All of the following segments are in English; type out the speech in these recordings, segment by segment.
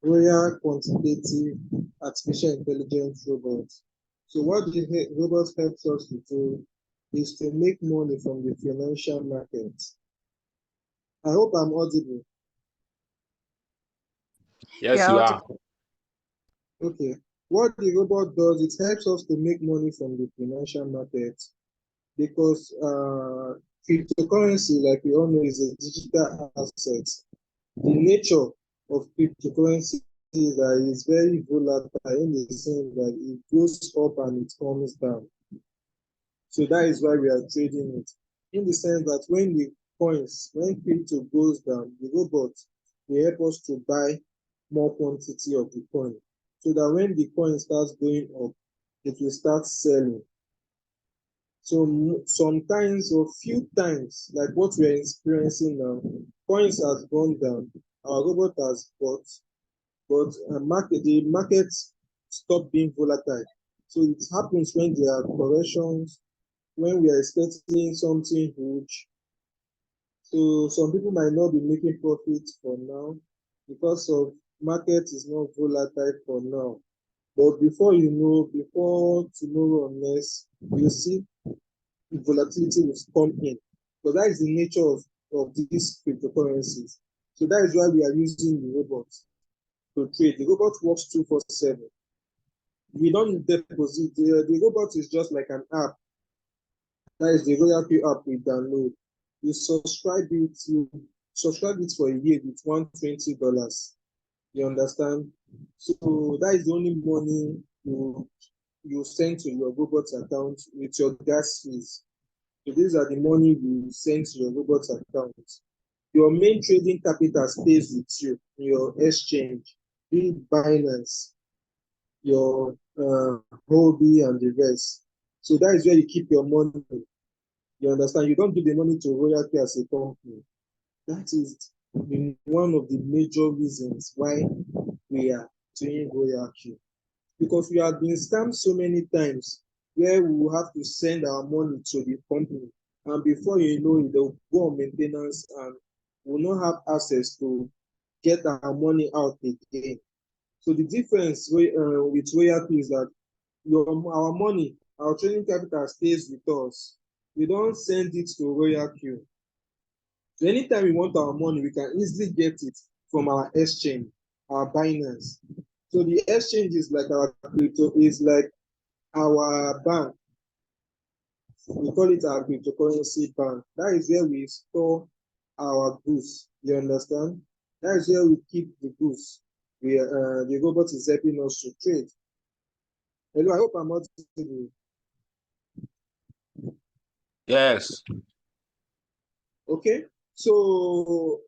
Royal Quantitative Artificial Intelligence Robot. So what the robot helps us to do is to make money from the financial market. I hope I'm audible. Yes, you are. Okay. What the robot does, it helps us to make money from the financial market because cryptocurrency, like we all know, is a digital asset. The nature of cryptocurrency is that it's very volatile in the sense that it goes up and it comes down. So that is why we are trading it. In the sense that when crypto goes down, the robot will help us to buy more quantity of the coin. So that when the coin starts going up, it will start selling. So sometimes or few times, like what we are experiencing now, coins has gone down, our robot has bought, but the market stopped being volatile. So it happens when there are corrections, when we are expecting something huge. So some people might not be making profit for now because of market is not volatile for now. But before you know, before tomorrow or next, you see the volatility will come in. So that is the nature of these cryptocurrencies. So that is why we are using the robot to trade. The robot works 24/7. We don't deposit. The robot is just like an app. That is the Royalq app we download. You subscribe it for a year with $120. You understand? So that is the only money you send to your robot account with your gas fees. So these are the money you send to your robot account. Your main trading capital stays with you in your exchange, be it Binance, your hobby and the rest. So that is where you keep your money. You understand? You don't give the money to Royalq as a company. That is one of the major reasons why we are doing Royalq. Because we have been scammed so many times where we will have to send our money to the company. And before you know it, they'll go on maintenance and will not have access to get our money out again. So the difference with Royalq is that our money, our trading capital stays with us. We don't send it to Royalq. So anytime we want our money, we can easily get it from our exchange, our Binance. So the exchange is like our crypto, is like our bank. We call it our cryptocurrency bank. That is where we store our goods. You understand? That is where we keep the goods. The robot is helping us to trade. Hello, I hope I'm not audible. Yes. Okay, so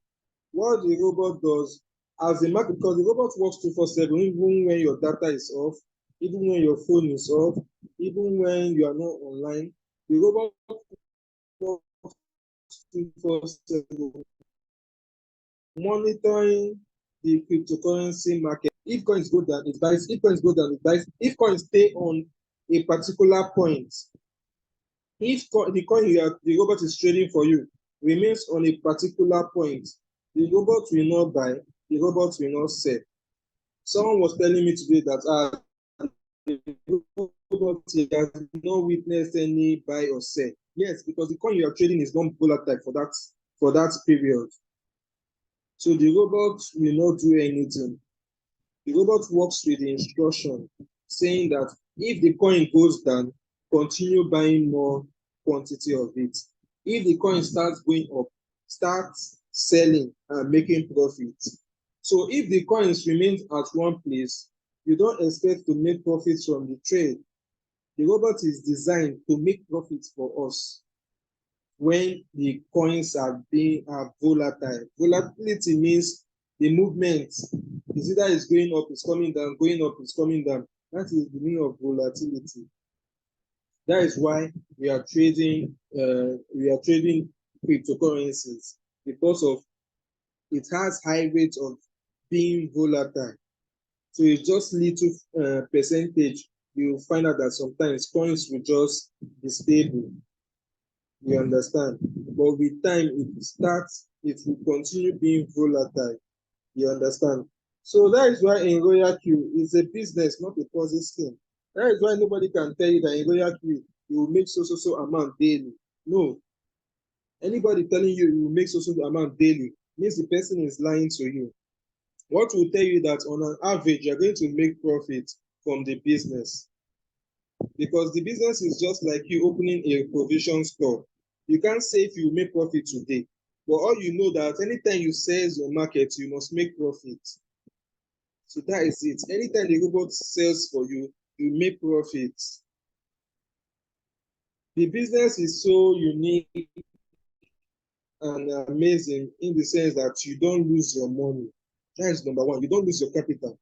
what the robot does as a market, because the robot works 24/7, even when your data is off, even when your phone is off, even when you are not online, the robot works 24/7, monitoring the cryptocurrency market. If coins go down, it buys. If coins go down, it buys. If coins stay on a particular point, if the coin the robot is trading for you remains on a particular point, the robot will not buy, the robot will not sell. Someone was telling me today that the robot has not witnessed any buy or sell. Yes, because the coin you are trading is not volatile for that period. So the robot will not do anything. The robot works with the instruction saying that if the coin goes down, continue buying more quantity of it. If the coin starts going up, start selling and making profit. So if the coins remain at one place, you don't expect to make profits from the trade. The robot is designed to make profits for us when the coins are volatile. Volatility means the movement is either it's going up, it's coming down, going up, it's coming down. That is the meaning of volatility. That is why we are trading cryptocurrencies, because of it has high rates of being volatile. So it's just little percentage. You find out that sometimes coins will just be stable. You understand? But with time, it starts it will continue being volatile. You understand? So that is why in Royalq it's a business, not a Ponzi scheme. That is why nobody can tell you that in Royalq you will make so amount daily. No, anybody telling you will make so amount daily means the person is lying to you. What will tell you that on an average you're going to make profit from the business? Because the business is just like you opening a provision store. You can't say if you make profit today, but all you know that anytime you sell your market, you must make profit. So that is it. Anytime the robot sells for you, you make profit. The business is so unique and amazing in the sense that you don't lose your money. That is number one. You don't lose your capital.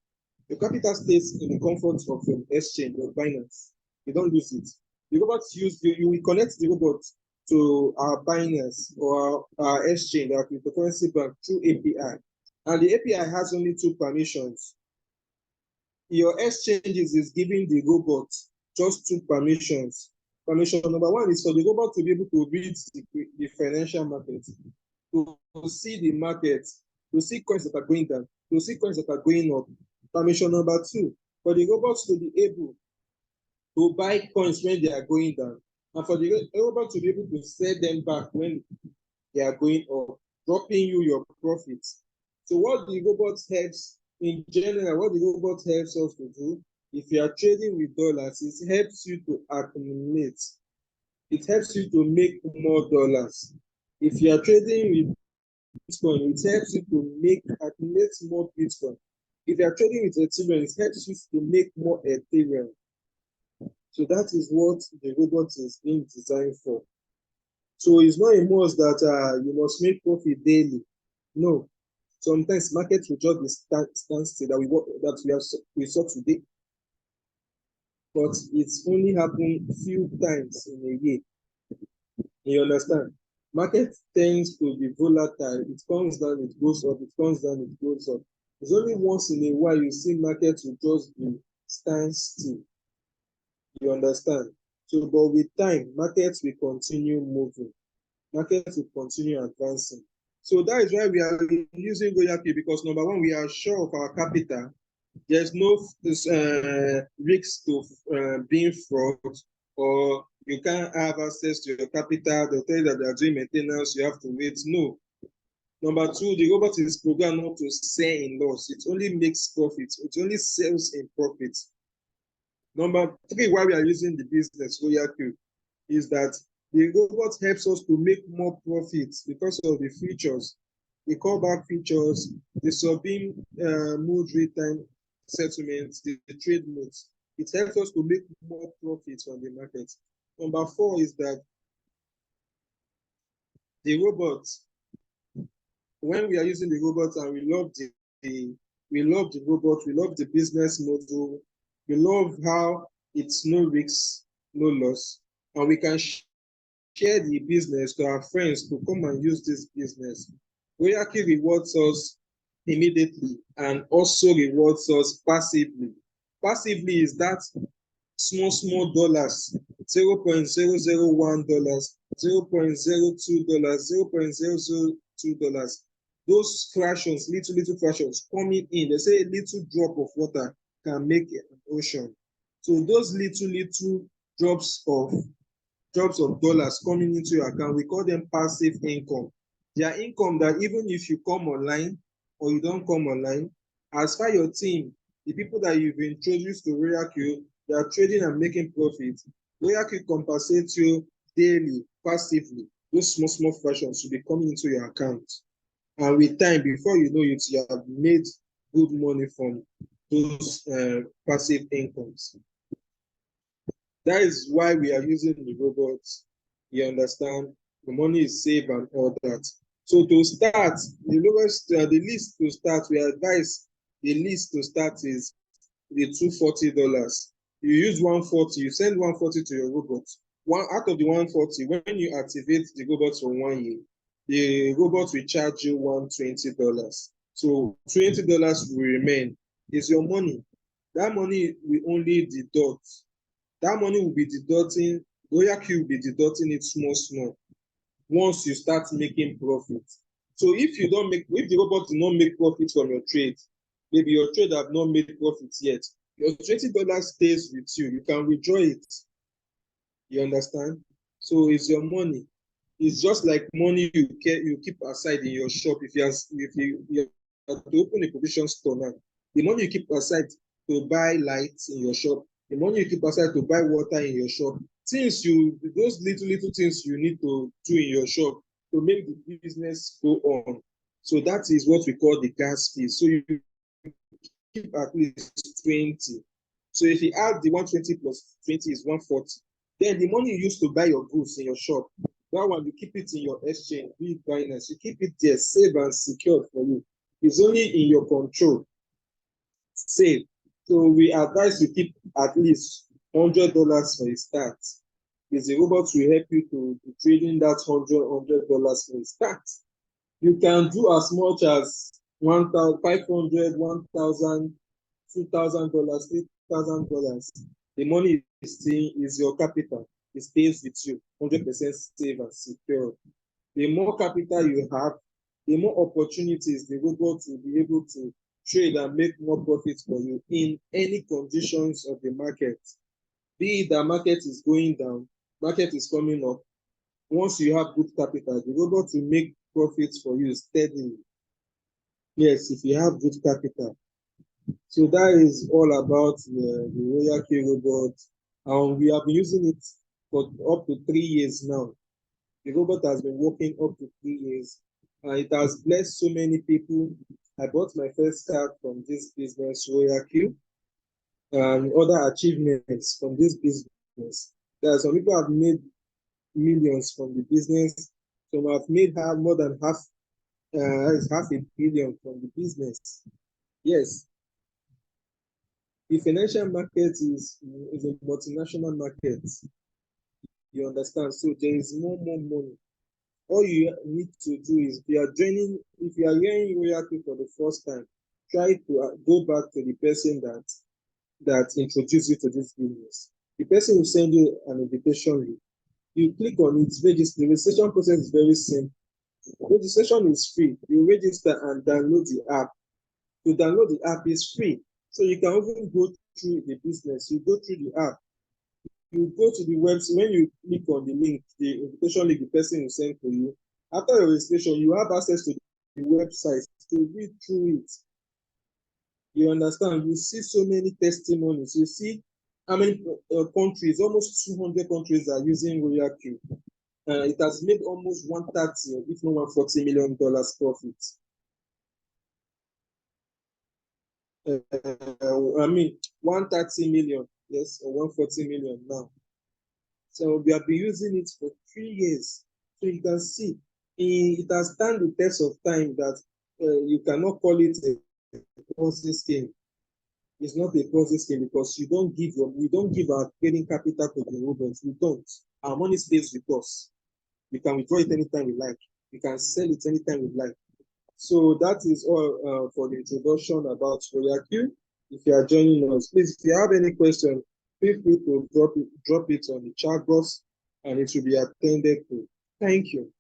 Your capital stays in the comfort of your exchange, your Binance. You don't lose it. The robot you will connect the robot to our Binance or our exchange, our cryptocurrency bank through API. And the API has only two permissions. Your exchanges is giving the robot just two permissions. Permission number one is for the robot to be able to read the financial market, to see the market, to see coins that are going down, to see coins that are going up. Permission number two, for the robots to be able to buy coins when they are going down, and for the robot to be able to sell them back when they are going up, dropping you your profits. So what the robot helps in general, what the robot helps us to do, if you are trading with dollars, it helps you to accumulate. It helps you to make more dollars. If you are trading with Bitcoin, it helps you to accumulate more Bitcoin. If you are trading with Ethereum, it helps you to make more Ethereum. So that is what the robot is being designed for. So it's not a must that you must make profit daily. No. Sometimes markets will just be standstill that we saw today. But it's only happened few times in a year. You understand? Market tends to be volatile. It comes down, it goes up, it comes down, it goes up. It's only once in a while you see markets will just be standstill. You understand? So, but with time, markets will continue moving. Markets will continue advancing. So that is why we are using Royalq, because number one, we are sure of our capital. There's no risk to being fraud, or you can't have access to your capital. They'll tell you that they are doing maintenance, you have to wait. No. Number two, the robot is programmed not to sell in loss. It only makes profits. It only sells in profits. Number three, why we are using the business Royalq is that the robot helps us to make more profits because of the features, the callback features, the sub-beam mode real-time settlements, the trade modes. It helps us to make more profits on the market. Number four is that the robots, when we are using the robots and we love the robot, we love the business model, we love how it's no risks, no loss, and we can share the business to our friends to come and use this business. Royalq rewards us immediately and also rewards us passively. Passively is that small dollars, $0.001, $0.02, $0.002. Those fractions, little fractions coming in, they say a little drop of water can make an ocean. So those little drops of dollars coming into your account, we call them passive income. They are income that even if you come online or you don't come online, as far your team, the people that you've introduced to Royalq, they are trading and making profit. Royalq compensates you daily, passively. Those small fractions should be coming into your account. And with time, before you know it, you have made good money from those passive incomes. That is why we are using the robots. You understand? The money is safe and all that. So to start, the least to start, we advise the least to start is the $240. You use 140, you send 140 to your robot. One out of the 140, when you activate the robot for 1 year, the robot will charge you $120. So $20 will remain. It's your money. That money will only deduct. That money will be deducting, Royalq will be deducting it small. Once you start making profit. So if the robot do not make profit from your trade, maybe your trade have not made profit yet, your $20 stays with you. You can withdraw it. You understand? So it's your money. It's just like money you keep aside in your shop. If you have to open a provision store now, the money you keep aside to buy lights in your shop, the money you keep aside to buy water in your shop, those little things you need to do in your shop to make the business go on. So that is what we call the gas fee. So you keep at least 20. So if you add the 120 plus 20 is 140. Then the money you use to buy your goods in your shop, that one you keep it in your exchange, be it Binance, you keep it there, safe and secured for you. It's only in your control, safe. So we advise you keep at least $100 for a start. Because the robot will help you to be trading that $100 for a start. You can do as much as 1,500, 1,000, $2,000, $3,000. The money is your capital. It stays with you, 100% safe and secure. The more capital you have, the more opportunities the robot will be able to trade and make more profits for you in any conditions of the market. Be it the market is going down, market is coming up. Once you have good capital, the robot will make profits for you steadily. Yes, if you have good capital. So that is all about the Royalq robot. We have been using it for up to 3 years now. The robot has been working up to 3 years. It has blessed so many people. I bought my first car from this business, Royalq, and other achievements from this business. There are some people have made millions from the business. Some have made more than half $500 million from the business. Yes, the financial market is a multinational market. You understand? So there is more money. All you need to do is if you are hearing Royalq for the first time, try to go back to the person that introduced you to this business. The person will send you an invitation link. You click on it, register. The registration process is very simple. Registration is free. You register and download the app. To download the app is free. So you can even go through the business. You go through the app. You go to the website. When you click on the link, the invitation link the person will send to you. After your registration, you have access to the website to read through it. You understand? You see so many testimonies. You see how many countries, almost 200 countries are using Royalq. It has made almost 130, if not $140 million profit. I mean, 130 million, yes, or 140 million now. So we have been using it for 3 years. So you can see it has stand the test of time that you cannot call it a Ponzi scheme. It's not a Ponzi scheme because we don't give our trading capital to the robots. We don't. Our money stays with us. We can withdraw it anytime we like. We can sell it anytime we like. So that is all for the introduction about Royalq. If you are joining us, please, if you have any question, feel free to drop it on the chat box and it will be attended to. Thank you.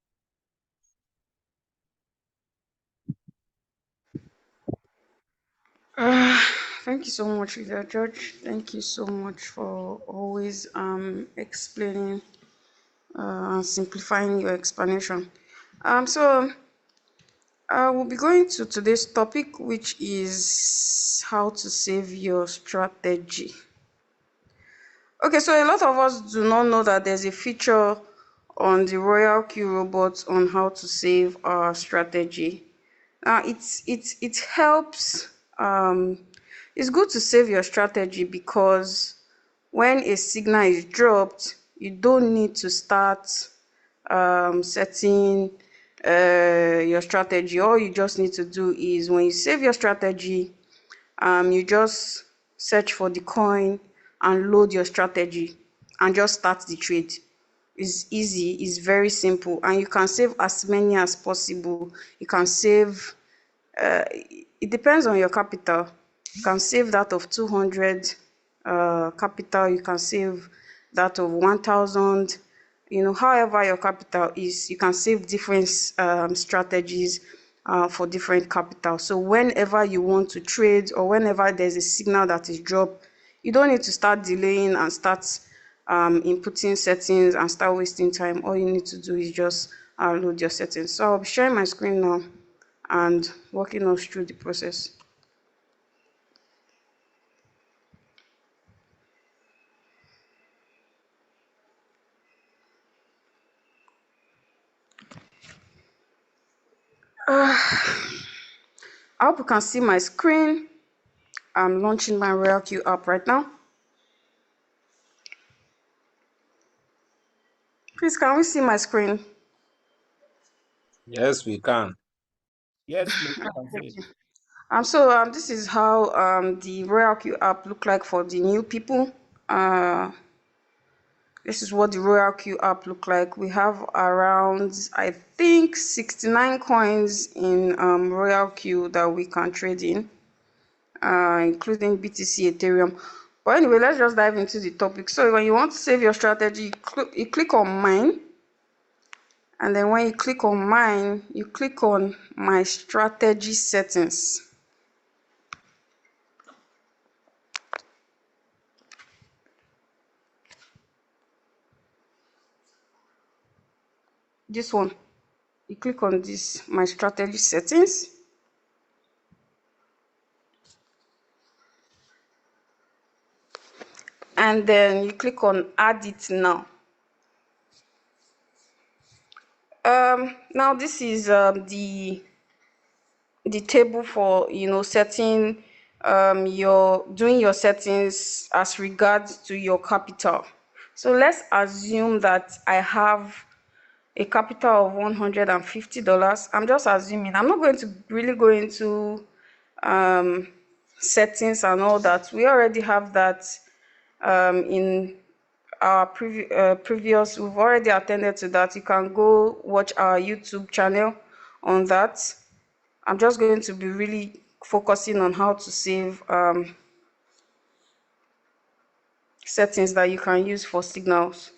Thank you so much, Leader George. Thank you so much for always explaining and simplifying your explanation. So I will be going to today's topic, which is how to save your strategy. Okay, so a lot of us do not know that there's a feature on the Royalq robot on how to save our strategy. Now, it helps. It's good to save your strategy because when a signal is dropped, you don't need to start setting your strategy. All you just need to do is when you save your strategy, you just search for the coin and load your strategy and just start the trade. It's easy, it's very simple, and you can save as many as possible. You can save, it depends on your capital. You can save that of 200 capital, you can save that of 1,000, however your capital is, you can save different strategies for different capital. So whenever you want to trade or whenever there's a signal that is dropped, you don't need to start delaying and start inputting settings and start wasting time. All you need to do is just load your settings. So I'll be sharing my screen now and walking us through the process. I hope you can see my screen. I'm launching my Royalq app right now. Please, can we see my screen? Yes, we can. Yes, please, we can see it. So this is how the Royalq app look like for the new people. This is what the Royalq app look like. We have around, I think, 69 coins in Royalq that we can trade in, including BTC, Ethereum. But anyway, let's just dive into the topic. So when you want to save your strategy, you click on mine. And then when you click on mine, you click on my strategy settings. This one, you click on this, my strategy settings. And then you click on add it now. Now this is the table for setting doing your settings as regards to your capital. So let's assume that I have a capital of $150. I'm just assuming. I'm not going to really go into settings and all that. We already have that in our previous. We've already attended to that. You can go watch our YouTube channel on that. I'm just going to be really focusing on how to save settings that you can use for signals.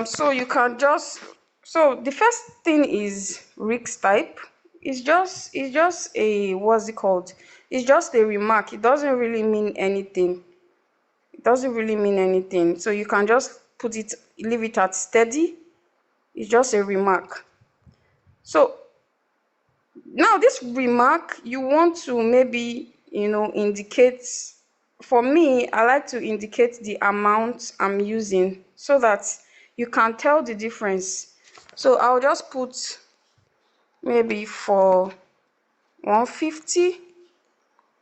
So you can just, so the first thing is risk type. It's just a, what's it called? It's just a remark. It doesn't really mean anything. It doesn't really mean anything. So you can just leave it at steady. It's just a remark. So now this remark, you want to maybe, indicate, for me, I like to indicate the amount I'm using so that you can tell the difference. So I'll just put maybe for 150.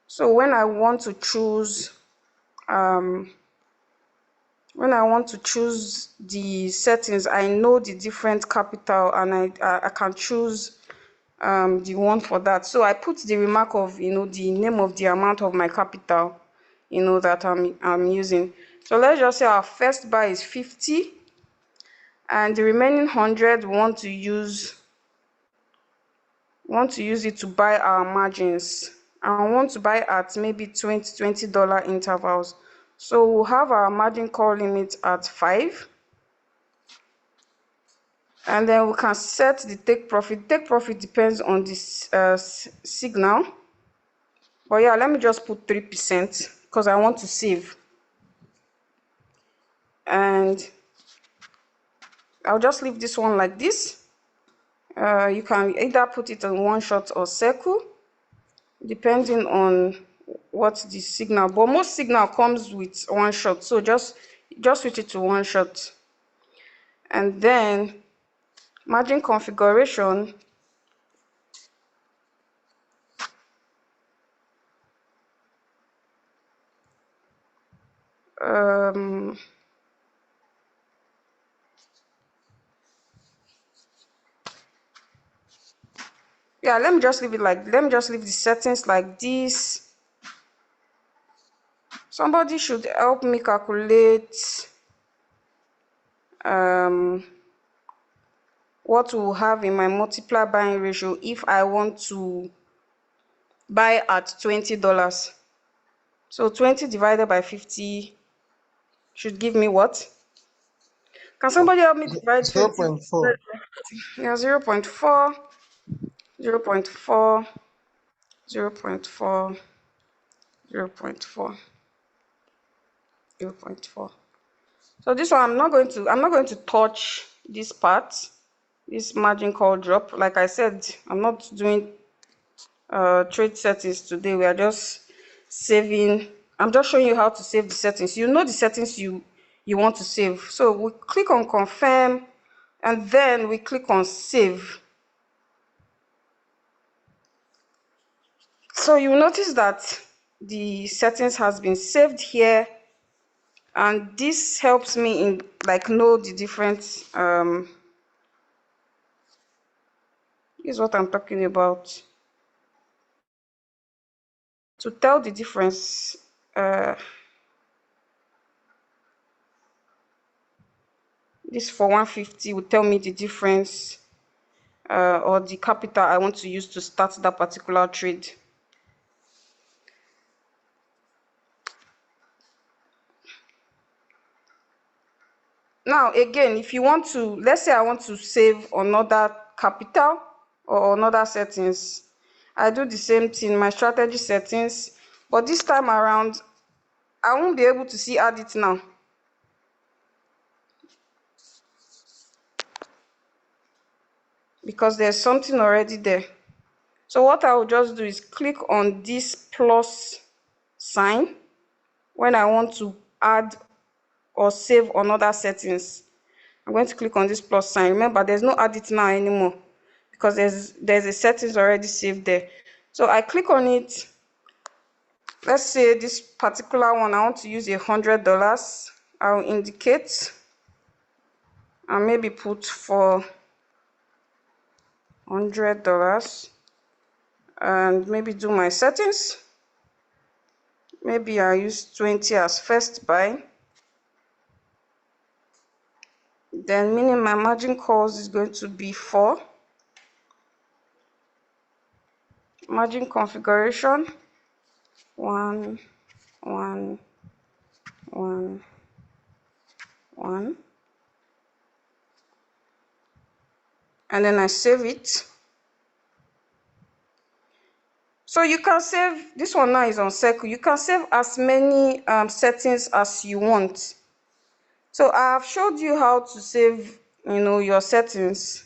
So when I want to choose the settings, I know the different capital and I can choose the one for that. So I put the remark of the name of the amount of my capital that I'm using. So let's just say our first buy is 50 and the remaining 100 we want to use it to buy our margins. I want to buy at maybe $20 intervals. So we'll have our margin call limit at 5. And then we can set the take profit. Take profit depends on this signal. But yeah, let me just put 3% because I want to save. And I'll just leave this one like this. You can either put it on one shot or circle, depending on what the signal. But most signal comes with one shot, so just switch it to one shot. And then margin configuration. Yeah, let me just leave the settings like this. Somebody should help me calculate what we'll have in my multiplier buying ratio if I want to buy at $20. So 20 divided by 50 should give me what? Can somebody help me divide 20? 0.4. Yeah, 0.4, 0.4, 0.4, 0.4, 0.4. So this one I'm not going to touch this part, this margin call drop. Like I said, I'm not doing trade settings today. We are just saving. I'm just showing you how to save the settings. You know the settings you want to save. So we click on confirm and then we click on save. So you notice that the settings has been saved here, and this helps me in like know the different is what I'm talking about, to tell the difference. This for 150 will tell me the difference or the capital I want to use to start that particular trade. Now again, if you want to, let's say I want to save another capital or another settings, I do the same thing, my strategy settings, but this time around I won't be able to see add it now because there's something already there. So what I will just do is click on this plus sign when I want to add or save another settings. I'm going to click on this plus sign. Remember, there's no add it now anymore because there's a settings already saved there. So I click on it. Let's say this particular one I want to use $100. I'll indicate and maybe put for $100 and maybe do my settings. Maybe I use 20 as first buy. Then meaning my margin calls is going to be 4. Margin configuration 1, 1, 1, 1. And then I save it. So you can save, this one now is on circle. You can save as many settings as you want. So I have showed you how to save, your settings.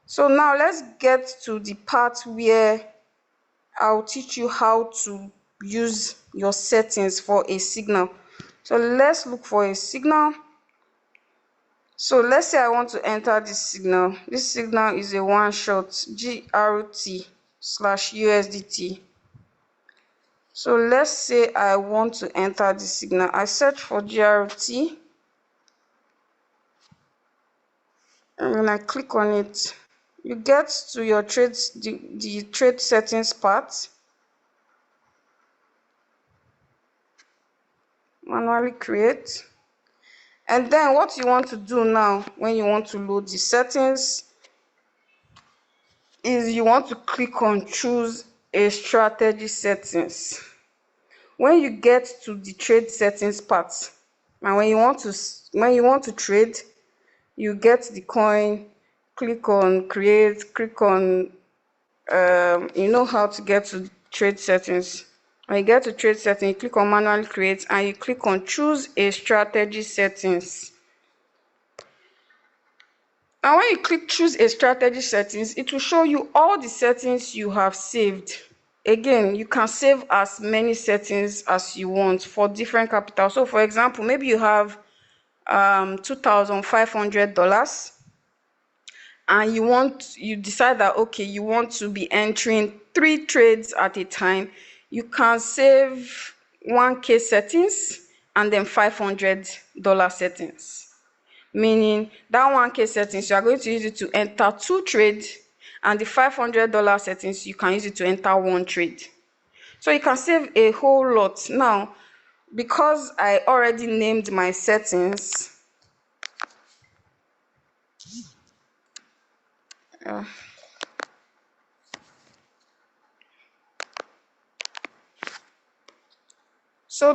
So now let's get to the part where I'll teach you how to use your settings for a signal. So let's look for a signal. So let's say I want to enter this signal. This signal is a one shot GRT/USDT. So let's say I want to enter the signal. I search for GRT and when I click on it, you get to your trades, the trade settings part. Manually create. And then what you want to do now when you want to load the settings is you want to click on choose a strategy settings. When you get to the trade settings part, and when you want to trade, you get the coin, click on create, click on you know how to get to trade settings. When you get to trade settings, you click on manually create and you click on choose a strategy settings. And when you click choose a strategy settings, it will show you all the settings you have saved. Again, you can save as many settings as you want for different capital. So for example, maybe you have $2,500 and you decide that okay, you want to be entering 3 trades at a time. You can save 1K settings and then $500 settings. Meaning that 1K settings, you are going to use it to enter 2 trades, and the $500 settings, you can use it to enter 1 trade. So you can save a whole lot. Now, because I already named my settings,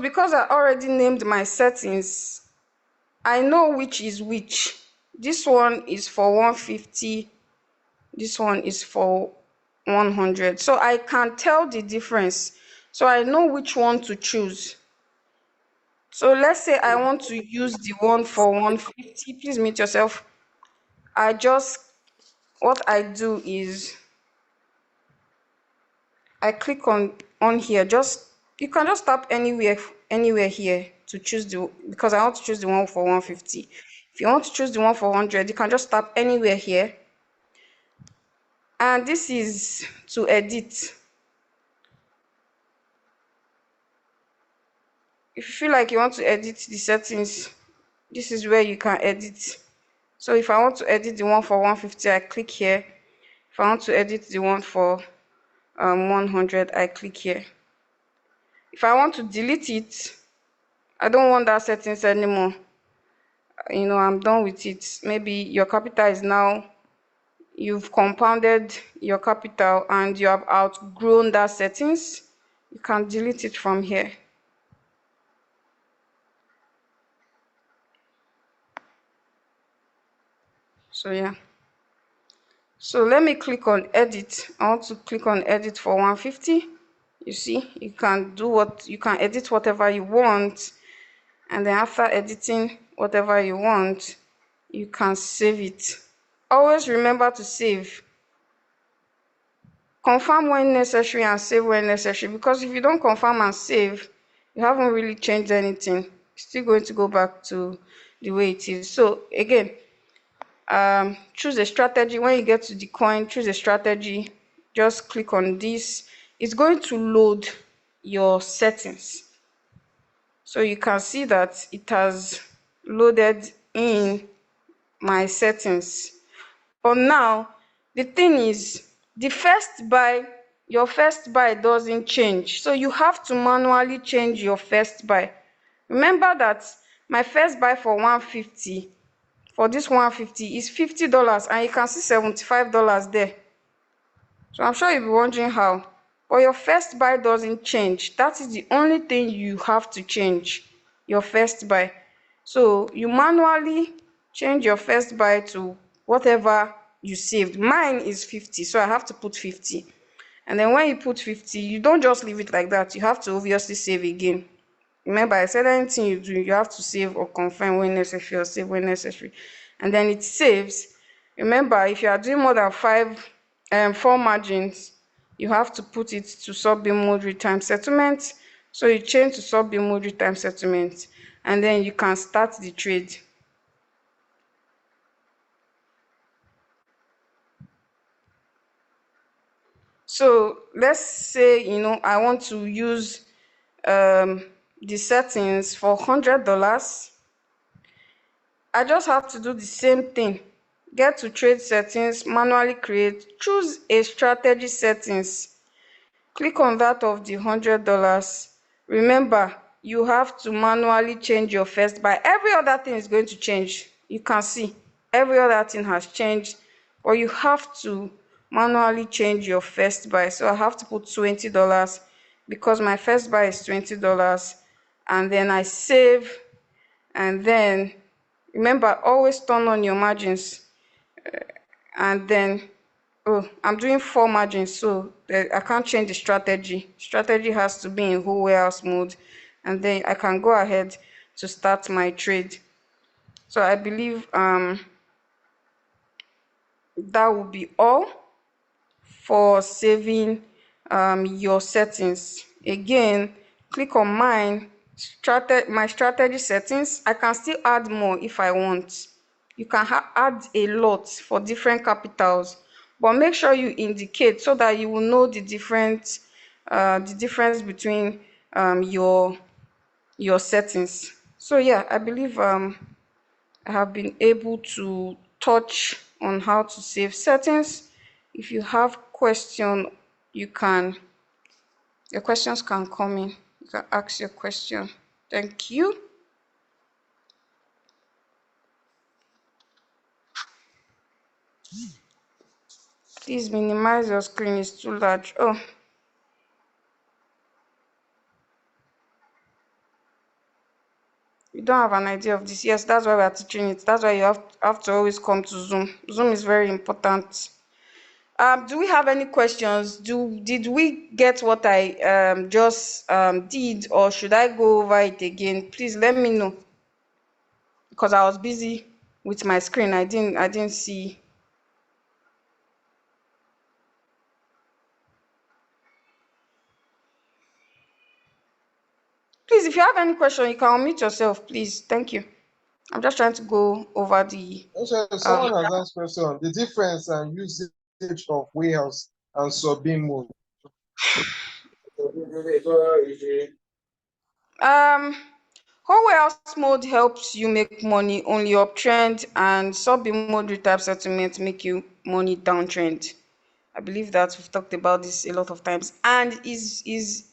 because I already named my settings, I know which is which. This one is for 150. This one is for 100. So I can tell the difference. So I know which one to choose. So let's say I want to use the one for 150. Please mute yourself. What I do is I click on here. You can just tap anywhere here to choose because I want to choose the one for 150. If you want to choose the one for 100, you can just tap anywhere here. And this is to edit. If you feel like you want to edit the settings, this is where you can edit. So if I want to edit the one for 150, I click here. If I want to edit the one for 100, I click here. If I want to delete it, I don't want that settings anymore. I'm done with it. Maybe your capital is now, you've compounded your capital and you have outgrown that settings. You can delete it from here. So yeah. So let me click on edit. I want to click on edit for 150. You see, you can edit whatever you want, and then after editing whatever you want, you can save it. Always remember to save. Confirm when necessary and save when necessary, because if you don't confirm and save, you haven't really changed anything. It's still going to go back to the way it is. So again, choose a strategy. When you get to the coin, choose a strategy. Just click on this. It's going to load your settings. So you can see that it has loaded in my settings. But now, the thing is, your first buy doesn't change. So you have to manually change your first buy. Remember that my first buy for 150, for this 150 is $50, and you can see $75 there. So I'm sure you'll be wondering how. But your first buy doesn't change. That is the only thing you have to change, your first buy. So you manually change your first buy to whatever you saved. Mine is 50, so I have to put 50. And then when you put 50, you don't just leave it like that. You have to obviously save again. Remember, I said anything you do, you have to save or confirm when necessary or save when necessary. And then it saves. Remember, if you are doing more than 4 margins, you have to put it to sub-bin mode real-time settlement. So you change to sub-bin mode real-time settlement, and then you can start the trade. So let's say, I want to use the settings for $100. I just have to do the same thing. Get to trade settings, manually create, choose a strategy settings. Click on that of the $100. Remember, you have to manually change your first buy. Every other thing is going to change. You can see every other thing has changed, but you have to manually change your first buy. So I have to put $20 because my first buy is $20, and then I save, and then remember, always turn on your margins. And then, I'm doing 4 margins, so I can't change the strategy. Strategy has to be in whole warehouse mode, and then I can go ahead to start my trade. So I believe that will be all for saving your settings. Again, click on my strategy settings. I can still add more if I want. You can add a lot for different capitals, but make sure you indicate so that you will know the difference between your settings. So yeah, I believe I have been able to touch on how to save settings. If you have question, your questions can come in. You can ask your question. Thank you. Please minimize your screen, it's too large. Oh, You don't have an idea of this. Yes, that's why we are teaching it. That's why you have to always come to Zoom. Zoom is very important. Do we have any questions? Did we get what I just did, or should I go over it again? Please let me know, because I was busy with my screen. I didn't see. Please, if you have any question, you can unmute yourself, please. Thank you. I'm just trying to go over the Also, someone has asked question, the difference and usage of warehouse and sub-beam mode. whole warehouse mode helps you make money only uptrend, and sub-beam mode retype settlement make you money downtrend. I believe that we've talked about this a lot of times, and is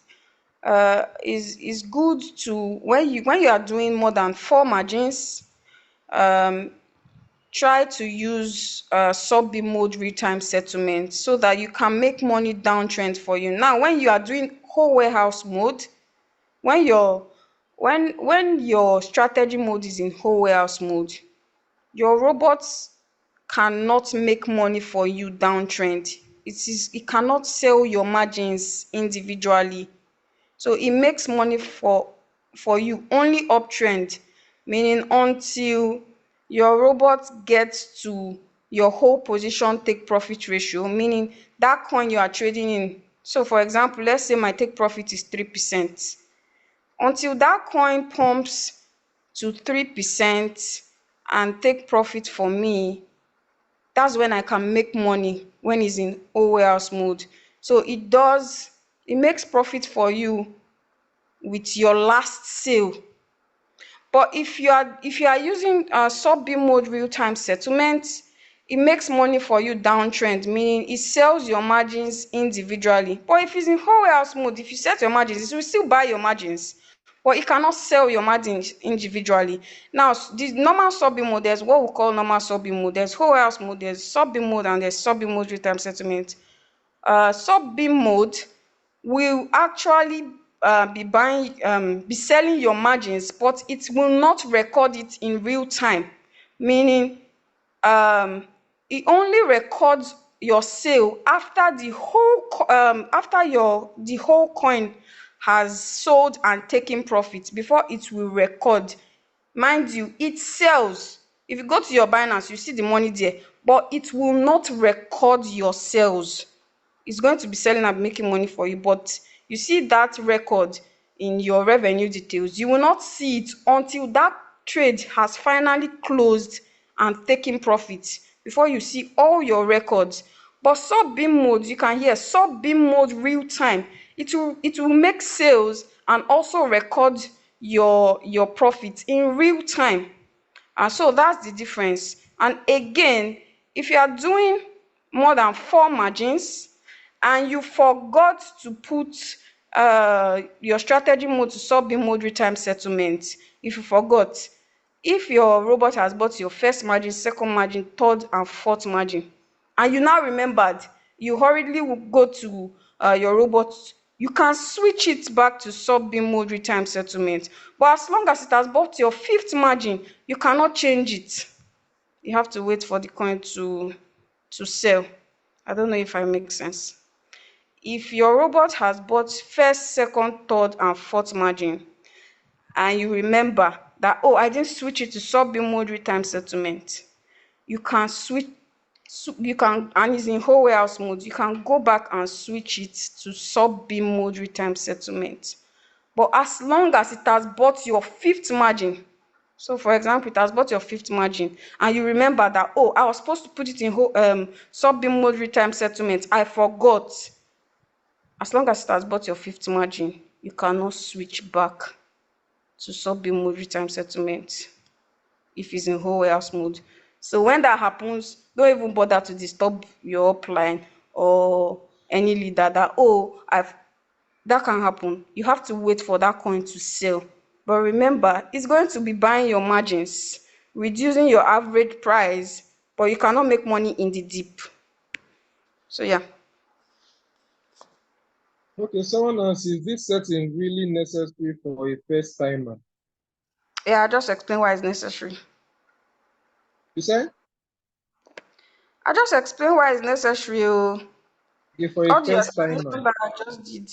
good to when you are doing more than 4 margins. Try to use sub-beam mode real-time settlement so that you can make money downtrend for you. Now, when you are doing whole warehouse mode, when your strategy mode is in whole warehouse mode, your robots cannot make money for you downtrend. It cannot sell your margins individually. So it makes money for you only uptrend, meaning until your robot gets to your whole position take profit ratio, meaning that coin you are trading in. So for example, let's say my take profit is 3%. Until that coin pumps to 3% and take profit for me, that's when I can make money, when it's in whole warehouse mode. So it makes profit for you with your last sale. But if you are using sub-beam mode real-time settlement, it makes money for you downtrend, meaning it sells your margins individually. But if it's in whole warehouse mode, if you set your margins, it will still buy your margins, but it cannot sell your margins individually. Now, the normal sub-beam mode, there's what we call normal sub-beam mode, there's whole warehouse mode, there's sub-beam mode, and there's sub-beam mode real-time settlement. Sub-beam mode will actually be selling your margins, but it will not record it in real time, meaning it only records your sale after the whole coin has sold and taken profit before it will record. Mind you, it sells. If you go to your Binance, you see the money there, but it will not record your sales. It's going to be selling and making money for you, but you see that record in your revenue details. You will not see it until that trade has finally closed and taken profit before you see all your records. But sub-beam mode, you can hear sub-beam mode real time. It will make sales and also record your profit in real time. And so that's the difference. And again, if you are doing more than 4 margins and you forgot to put your strategy mode to sub-beam mode real-time settlement, if you forgot, if your robot has bought your first margin, second margin, third and fourth margin, and you now remembered, you hurriedly will go to your robot, you can switch it back to sub-beam mode real-time settlement. But as long as it has bought your fifth margin, you cannot change it. You have to wait for the coin to sell. I don't know if I make sense. If your robot has bought first, second, third and fourth margin, and you remember that, oh, I didn't switch it to sub-beam mode real-time settlement, you can switch. You can, and it's in whole warehouse mode, you can go back and switch it to sub-beam mode real-time settlement. But as long as it has bought your fifth margin, so for example, it has bought your fifth margin, and you remember that, oh, I was supposed to put it in sub-beam mode real-time settlement, I forgot. As long as it has bought your fifth margin, you cannot switch back to sub-beam mode real-time settlement if it's in whole warehouse mode. So when that happens, don't even bother to disturb your upline or any leader that, oh, that can happen. You have to wait for that coin to sell. But remember, it's going to be buying your margins, reducing your average price, but you cannot make money in the dip. So yeah. Okay, someone asks, is this setting really necessary for a first timer? Yeah, I just explain why it's necessary. You said? I just explain why it's necessary. Oh. Okay, for a All the first explanation timer. that I just did.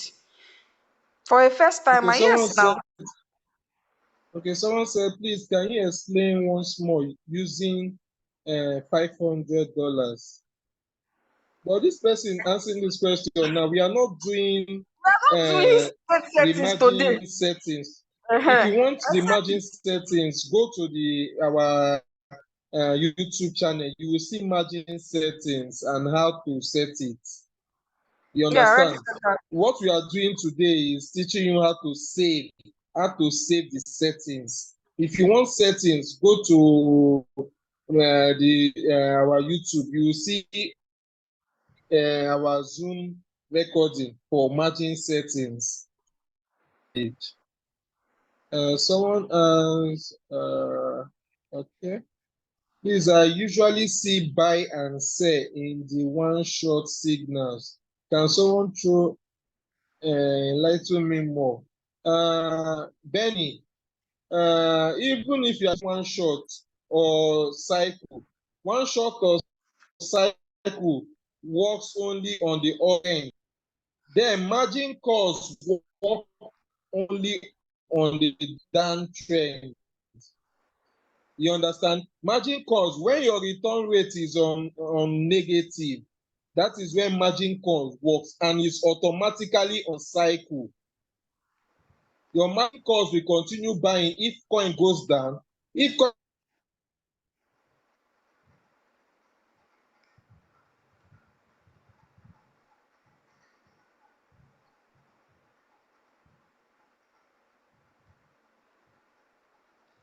For a first Okay, timer, someone yes said, now. please, can you explain once more using $500? But this person answering this question now, we are not doing I'm not doing uh, state the settings today. margin settings. If Uh-huh. you want I the said margin settings, go to our YouTube channel. You will see margin settings and how to set it. You yeah, I already understand? said that. What we are doing today is teaching you how to save the settings. If you want settings, go to our YouTube. You will see our Zoom recording for margin settings. Someone else, okay. Please, I usually see buy and sell in the one shot signals. Can someone throw enlighten me more? Benny, even if you have one shot or cycle, one shot or cycle works only on the up end. Then margin calls work only on the downtrend. You understand? Margin calls, when your return rate is on negative, that is when margin calls works and is automatically on cycle. Your margin calls will continue buying if coin goes down. If coin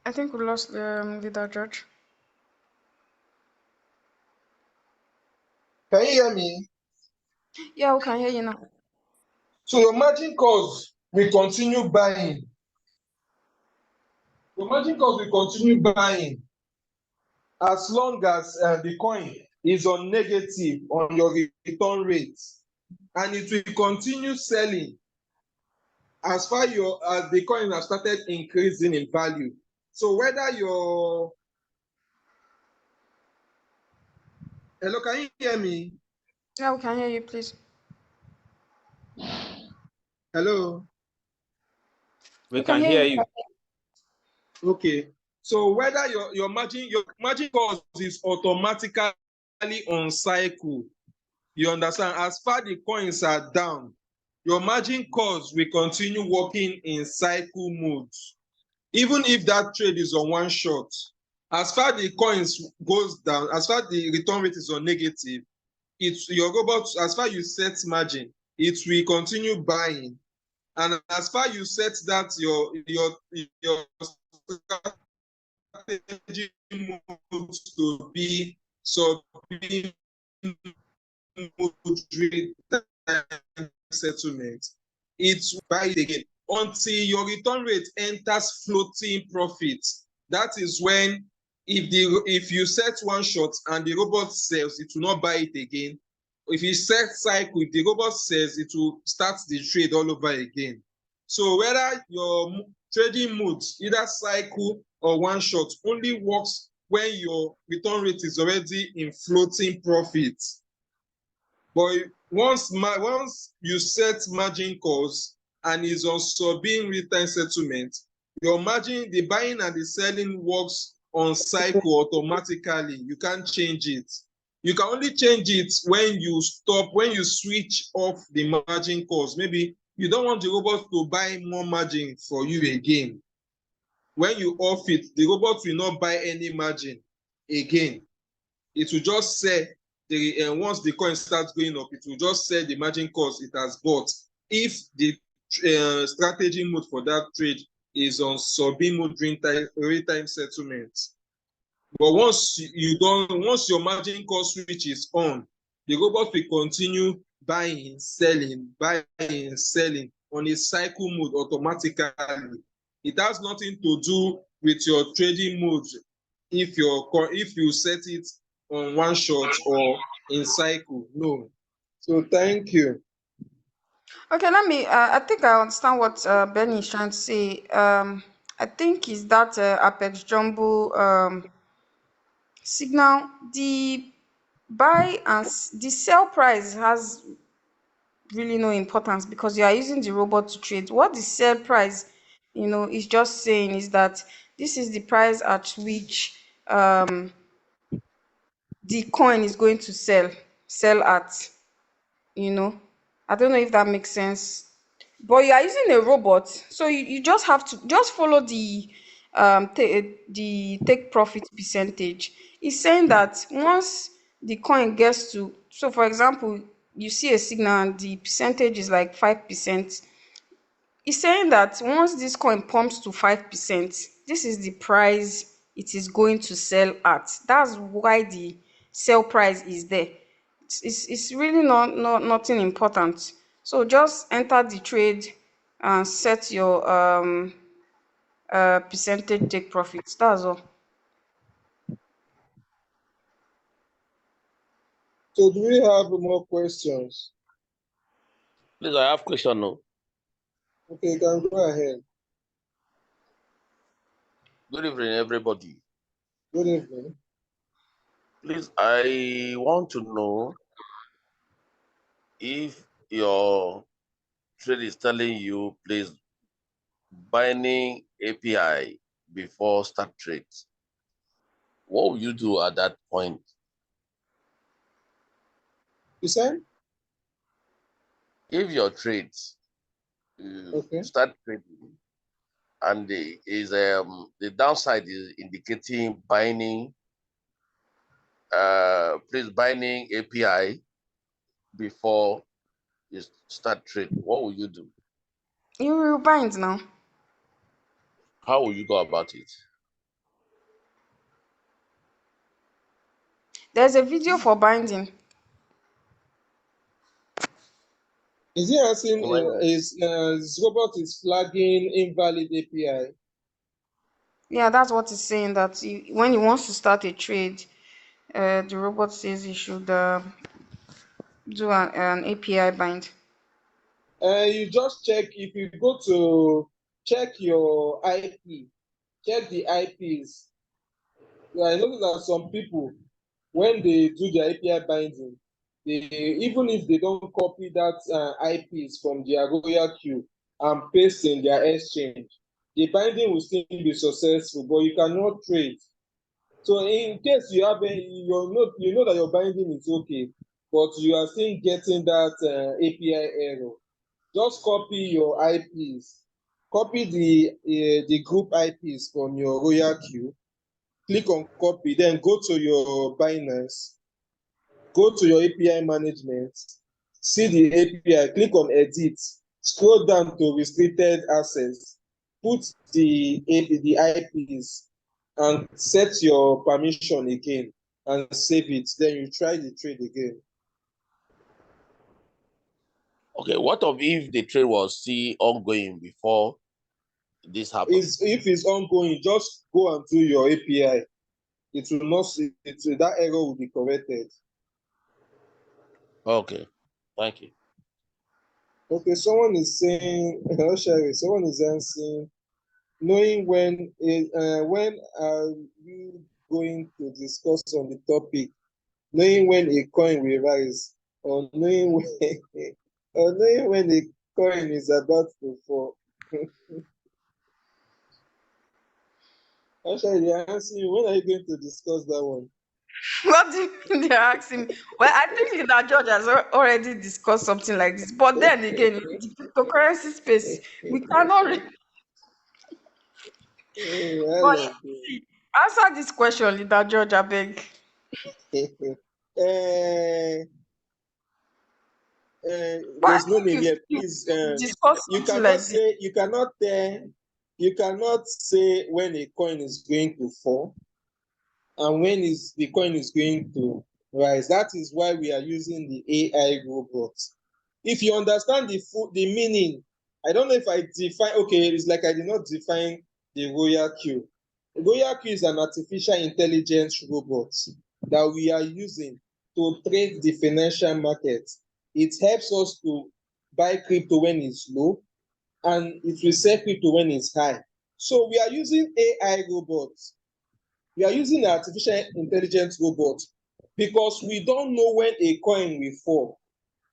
I think we lost the leader, George. can you hear me? Yeah, we can hear you now. So your margin calls will continue buying. Your margin calls will continue buying as long as the coin is on negative on your return rate, and it will continue selling as far as the coin has started increasing in value. So whether your hello, can you hear me? Yeah, we can hear you, please. Hello. We We can can hear hear you. you. Okay. So whether your margin cost is automatically on cycle, you understand? As far the coins are down, your margin cost will continue working in cycle mode. Even if that trade is on one shot, as far the coins goes down, as far the return rate is on negative, it's your robot, as far you set margin, it will continue buying. And as far you set that your strategy mode to be subbing moderate time settlement, it will buy it again until your return rate enters floating profit. That is when, if you set one shot and the robot sells, it will not buy it again. If you set cycle, if the robot sells, it will start the trade all over again. So whether your trading mode, either cycle or one shot, only works when your return rate is already in floating profit. But once you set margin calls and is also being real-time settlement, your margin, the buying and the selling works on cycle automatically. You can't change it. You can only change it when you switch off the margin calls. Maybe you don't want the robot to buy more margin for you again. When you off it, the robot will not buy any margin again. It will just sell once the coin starts going up, it will just sell the margin cost it has bought if the strategy mode for that trade is on sub-in mode real-time settlement. But once your margin cost switch is on, the robot will continue buying, selling on a cycle mode automatically. It has nothing to do with your trading mode if you set it on one shot or in cycle. No. So thank you. Okay, let me. I think I understand what Benny is trying to say. I think is that Apex Jumbo signal. The buy and the sell price has really no importance because you are using the robot to trade. What the sell price, is just saying is that this is the price at which the coin is going to sell at. you know I don't know if that makes sense, but you are using a robot, so you just have to just follow the take profit percentage. It's saying that once the coin gets to, so for example, you see a signal and the percentage is like 5%. It's saying that once this coin pumps to 5%, this is the price it is going to sell at. That's why the sell price is there. It's really nothing important. So just enter the trade and set your percentage take profits. That's all. So do we have more questions? Please, I have question. No. Okay, you can go ahead. Good evening, everybody. Good evening. Please, I want to know if your trade is telling you, please, binding API before start trade. What will you do at that point? You said? If your trades Okay. start trading and the downside is indicating binding, please binding API before you start trade, what will you do? You will bind now. How will you go about it? There's a video for binding. Is he asking When his robot is flagging invalid API? Yeah, that's what it's saying. That when he wants to start a trade, the robot says he should do an API bind. You just check, if you go to check your IP, check the IPs. I notice that some people, when they do their API binding, even if they don't copy that IPs from their Royalq and paste in their exchange, the binding will still be successful, but you cannot trade. So in case you have you know that your binding is okay, but you are still getting that API error, just copy your IPs, copy the group IPs from your Royalq, click on copy, then go to your Binance, go to your API management, see the API, click on edit, scroll down to restricted access, put the IPs and set your permission again and save it. Then you try the trade again. Okay, what of if the trade was still ongoing before this happened? If it's ongoing, just go and do your API. It will not, that error will be corrected. Okay, thank you. Okay, someone is saying, someone is answering, knowing when are you going to discuss on the topic, knowing when a coin will rise, or knowing when, or knowing when a coin is about to fall. Actually, they're asking you, when are you going to discuss that one? What do you mean they're asking me? Well, I think that George has already discussed something like this. But then again, in the cryptocurrency space, we cannot. But Hello. see, answer this question, Leader George, I beg. uh, But I there's no think name here. Please, you've discussed you something cannot like this. say, you cannot say when a coin is going to fall and when is the coin is going to rise. That is why we are using the AI robot. If you understand the meaning, I don't know if I define. Okay, it's like I did not define the Royalq. Royalq is an artificial intelligence robot that we are using to trade the financial market. It helps us to buy crypto when it's low, and it will sell crypto when it's high. So we are using AI robots. We are using artificial intelligence robot because we don't know when a coin will fall.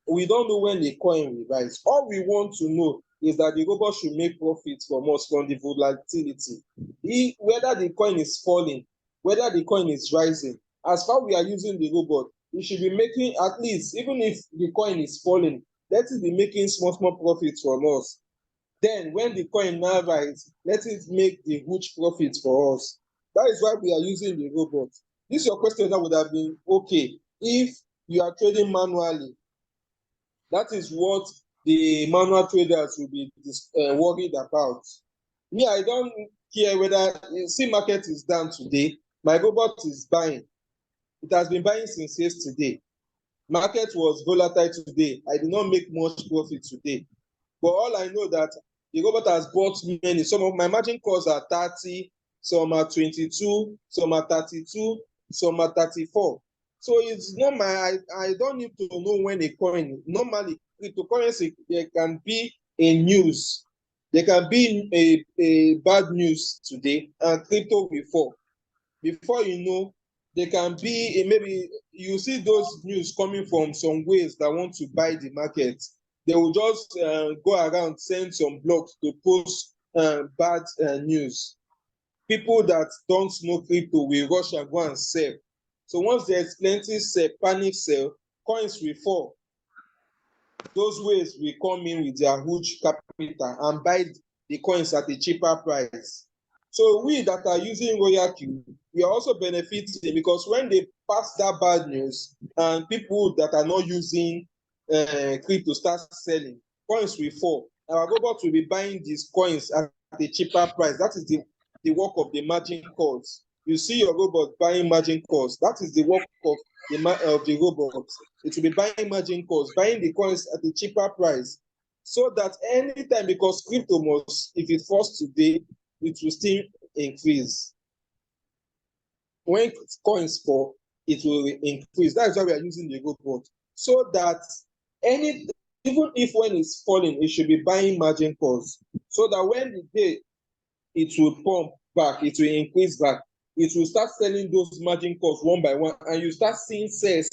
We don't know when a coin will rise. All we want to know is that the robot should make profit from us from the volatility. Whether the coin is falling, whether the coin is rising, as far we are using the robot, it should be making at least, even if the coin is falling, let it be making small, small profits from us. Then when the coin now rise, let it make the huge profit for us. That is why we are using the robot. This your question that would have been okay if you are trading manually. That is what the manual traders will be worried about. Me, I don't care whether see market is down today. My robot is buying. It has been buying since yesterday. Market was volatile today. I did not make much profit today. But all I know that the robot has bought many. Some of my margin calls are 30, some are 22, some are 32, some are 34. So it's not I don't need to know when a coin, normally cryptocurrency, there can be a news. There can be a bad news today and crypto will fall. Before you know, there can be maybe you see those news coming from some ways that want to buy the market. They will just go around, send some blogs to post bad news. People that don't know crypto will rush and go and sell. So once there's plenty sell, panic sell, coins will fall. Those ways will come in with their huge capital and buy the coins at a cheaper price. So we that are using Royalq, we are also benefiting because when they pass that bad news and people that are not using crypto start selling, coins will fall. Our robot will be buying these coins at a cheaper price. That is the work of the margin calls. You see your robot buying margin calls. That is the work of the robot. It will be buying margin calls, buying the coins at a cheaper price. So that anytime, because crypto must, if it falls today, it will still increase. When coins fall, it will increase. That is why we are using the robot. So that even if when it's falling, it should be buying margin calls. So that when the day it will pump back, it will increase back. It will start selling those margin calls one by one, and you start seeing sell.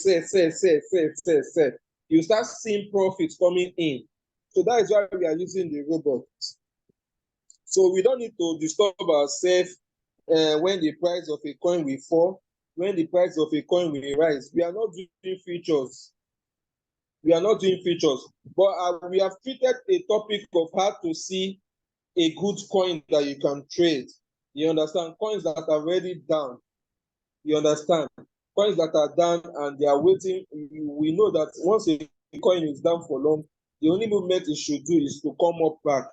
You start seeing profits coming in. So that is why we are using the robot. So we don't need to disturb ourselves when the price of a coin will fall, when the price of a coin will rise. We are not doing futures. We are not doing futures. But we have treated a topic of how to see a good coin that you can trade. You understand? Coins that are already down. You understand? Coins that are down and they are waiting. We know that once a coin is down for long, the only movement it should do is to come up back.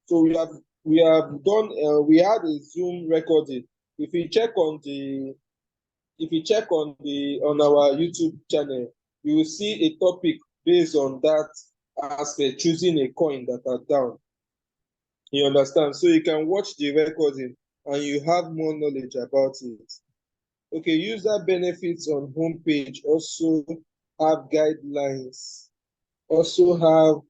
So we have done. We had a Zoom recording. If you check on our YouTube channel, you will see a topic based on that aspect, choosing a coin that are down. You understand? So you can watch the recording and you have more knowledge about it. Okay, user benefits on homepage also have guidelines. Also have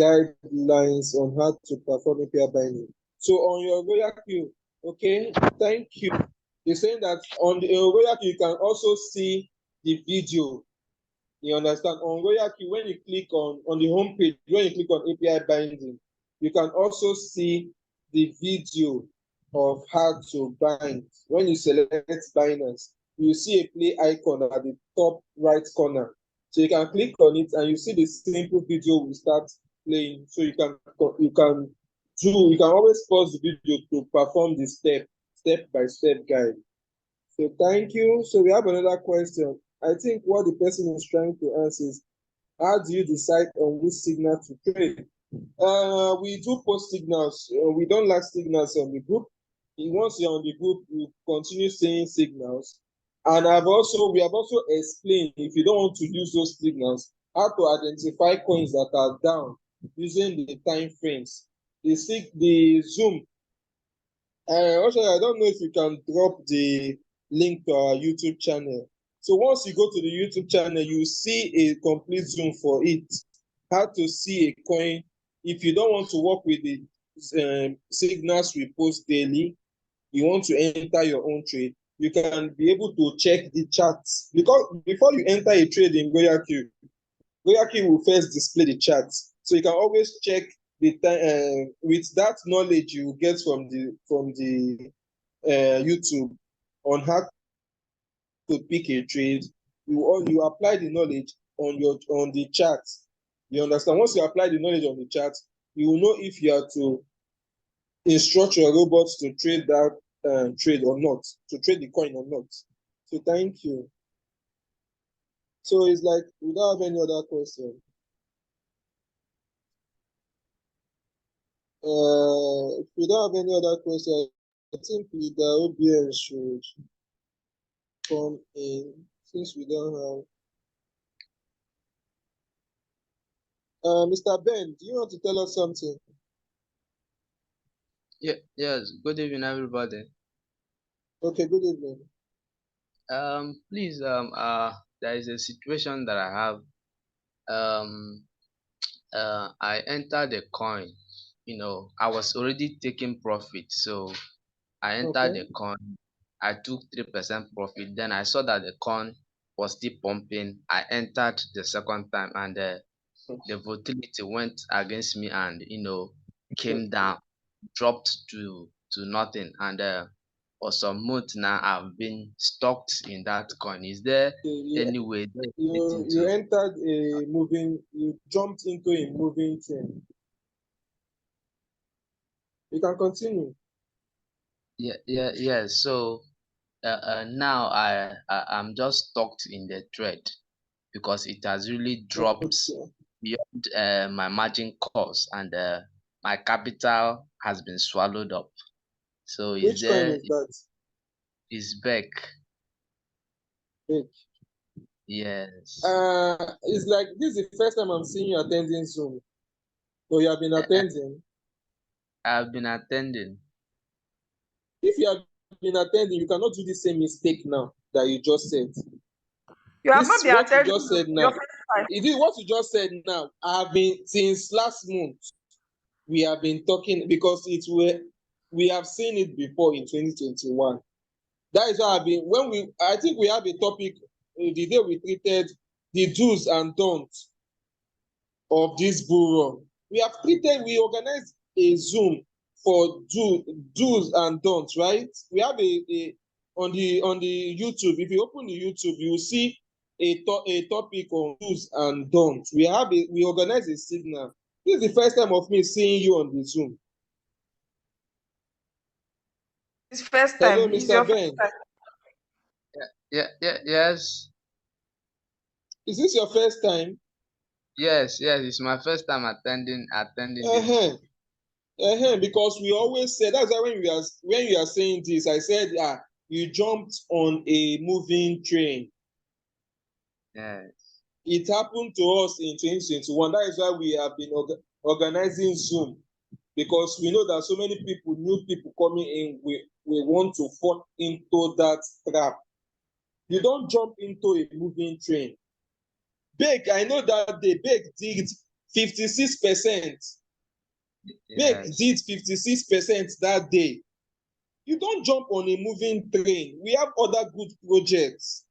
guidelines on how to perform API binding. So on your Royalq, okay, thank you. You're saying that on the Royalq you can also see the video. You understand? On Royalq, when you click on the homepage, when you click on API binding, you can also see the video of how to bind. When you select binders, you see a play icon at the top right corner. So you can click on it and you see the simple video will start playing. So you can always pause the video to perform the step-by-step guide. So thank you. So we have another question. I think what the person is trying to answer is, how do you decide on which signal to trade? We do post signals. We don't like signals on the group. Once you're on the group, you continue saying signals. And we have also explained, if you don't want to use those signals, how to identify coins that are down using the time frames. The Zoom. Also, I don't know if you can drop the link to our YouTube channel. So once you go to the YouTube channel, you see a complete Zoom for it. How to see a coin. If you don't want to work with signals we post daily, you want to enter your own trade, you can be able to check the charts. Because before you enter a trade in Royalq, Royalq will first display the charts. So you can always check the time with that knowledge you get from the YouTube on how to pick a trade. You apply the knowledge on the chart. You understand? Once you apply the knowledge on the chart, you will know if you are to instruct your robots to trade that trade or not, to trade the coin or not. So thank you. So it's like we don't have any other question. If we don't have any other question, I think the OBN should come in since we don't have. Mr. Ben, do you want to tell us something? Yeah, yes. Good evening, everybody. Okay, good evening. Please, there is a situation that I have. Um, I entered the coin. I was already taking profit, so I entered Okay. the coin. I took 3% profit. Then I saw that the coin was still pumping. I entered the second time, and the volatility went against me, and came down, dropped to nothing, and for some months now I've been stuck in that coin. Is there You, any way there's you anything you to? entered a moving, you jumped into a moving train. You can continue. Yeah. So now I'm just stuck in the trade because it has really dropped Okay. beyond my margin cost, and my capital has been swallowed up. So Which coin is that? is back? Wait. Yes. It's like this is the first time I'm seeing you attending Zoom. So you have been I, attending. I've been attending. If you have been attending, you cannot do the same mistake now that you just said. You have not This been what you attending just said your now. first time. It is what you just said now. I've been since last month. We have been talking because we have seen it before in 2021. That is why I think we have a topic the day we treated the do's and don'ts of this bull run. We organized a Zoom for do's and don'ts, right? We have on the YouTube. If you open the YouTube, you will see a topic on do's and don'ts. We organize a signal. This is the first time of me seeing you on the Zoom. It's first Hello, time. It's your Mr. first Ben. time. Yes. Is this your first time? Yes. It's my first time attending this Uh-huh. Zoom. Because we always said that's why when you are saying this, I said you jumped on a moving train. Yes. It happened to us in 2021. That is why we have been organizing Zoom, because we know that so many people, new people coming in, we want to fall into that trap. You don't jump into a moving train. Bake, I know that day, Bake did 56%. Bake Yes. did 56% that day. You don't jump on a moving train. We have other good projects.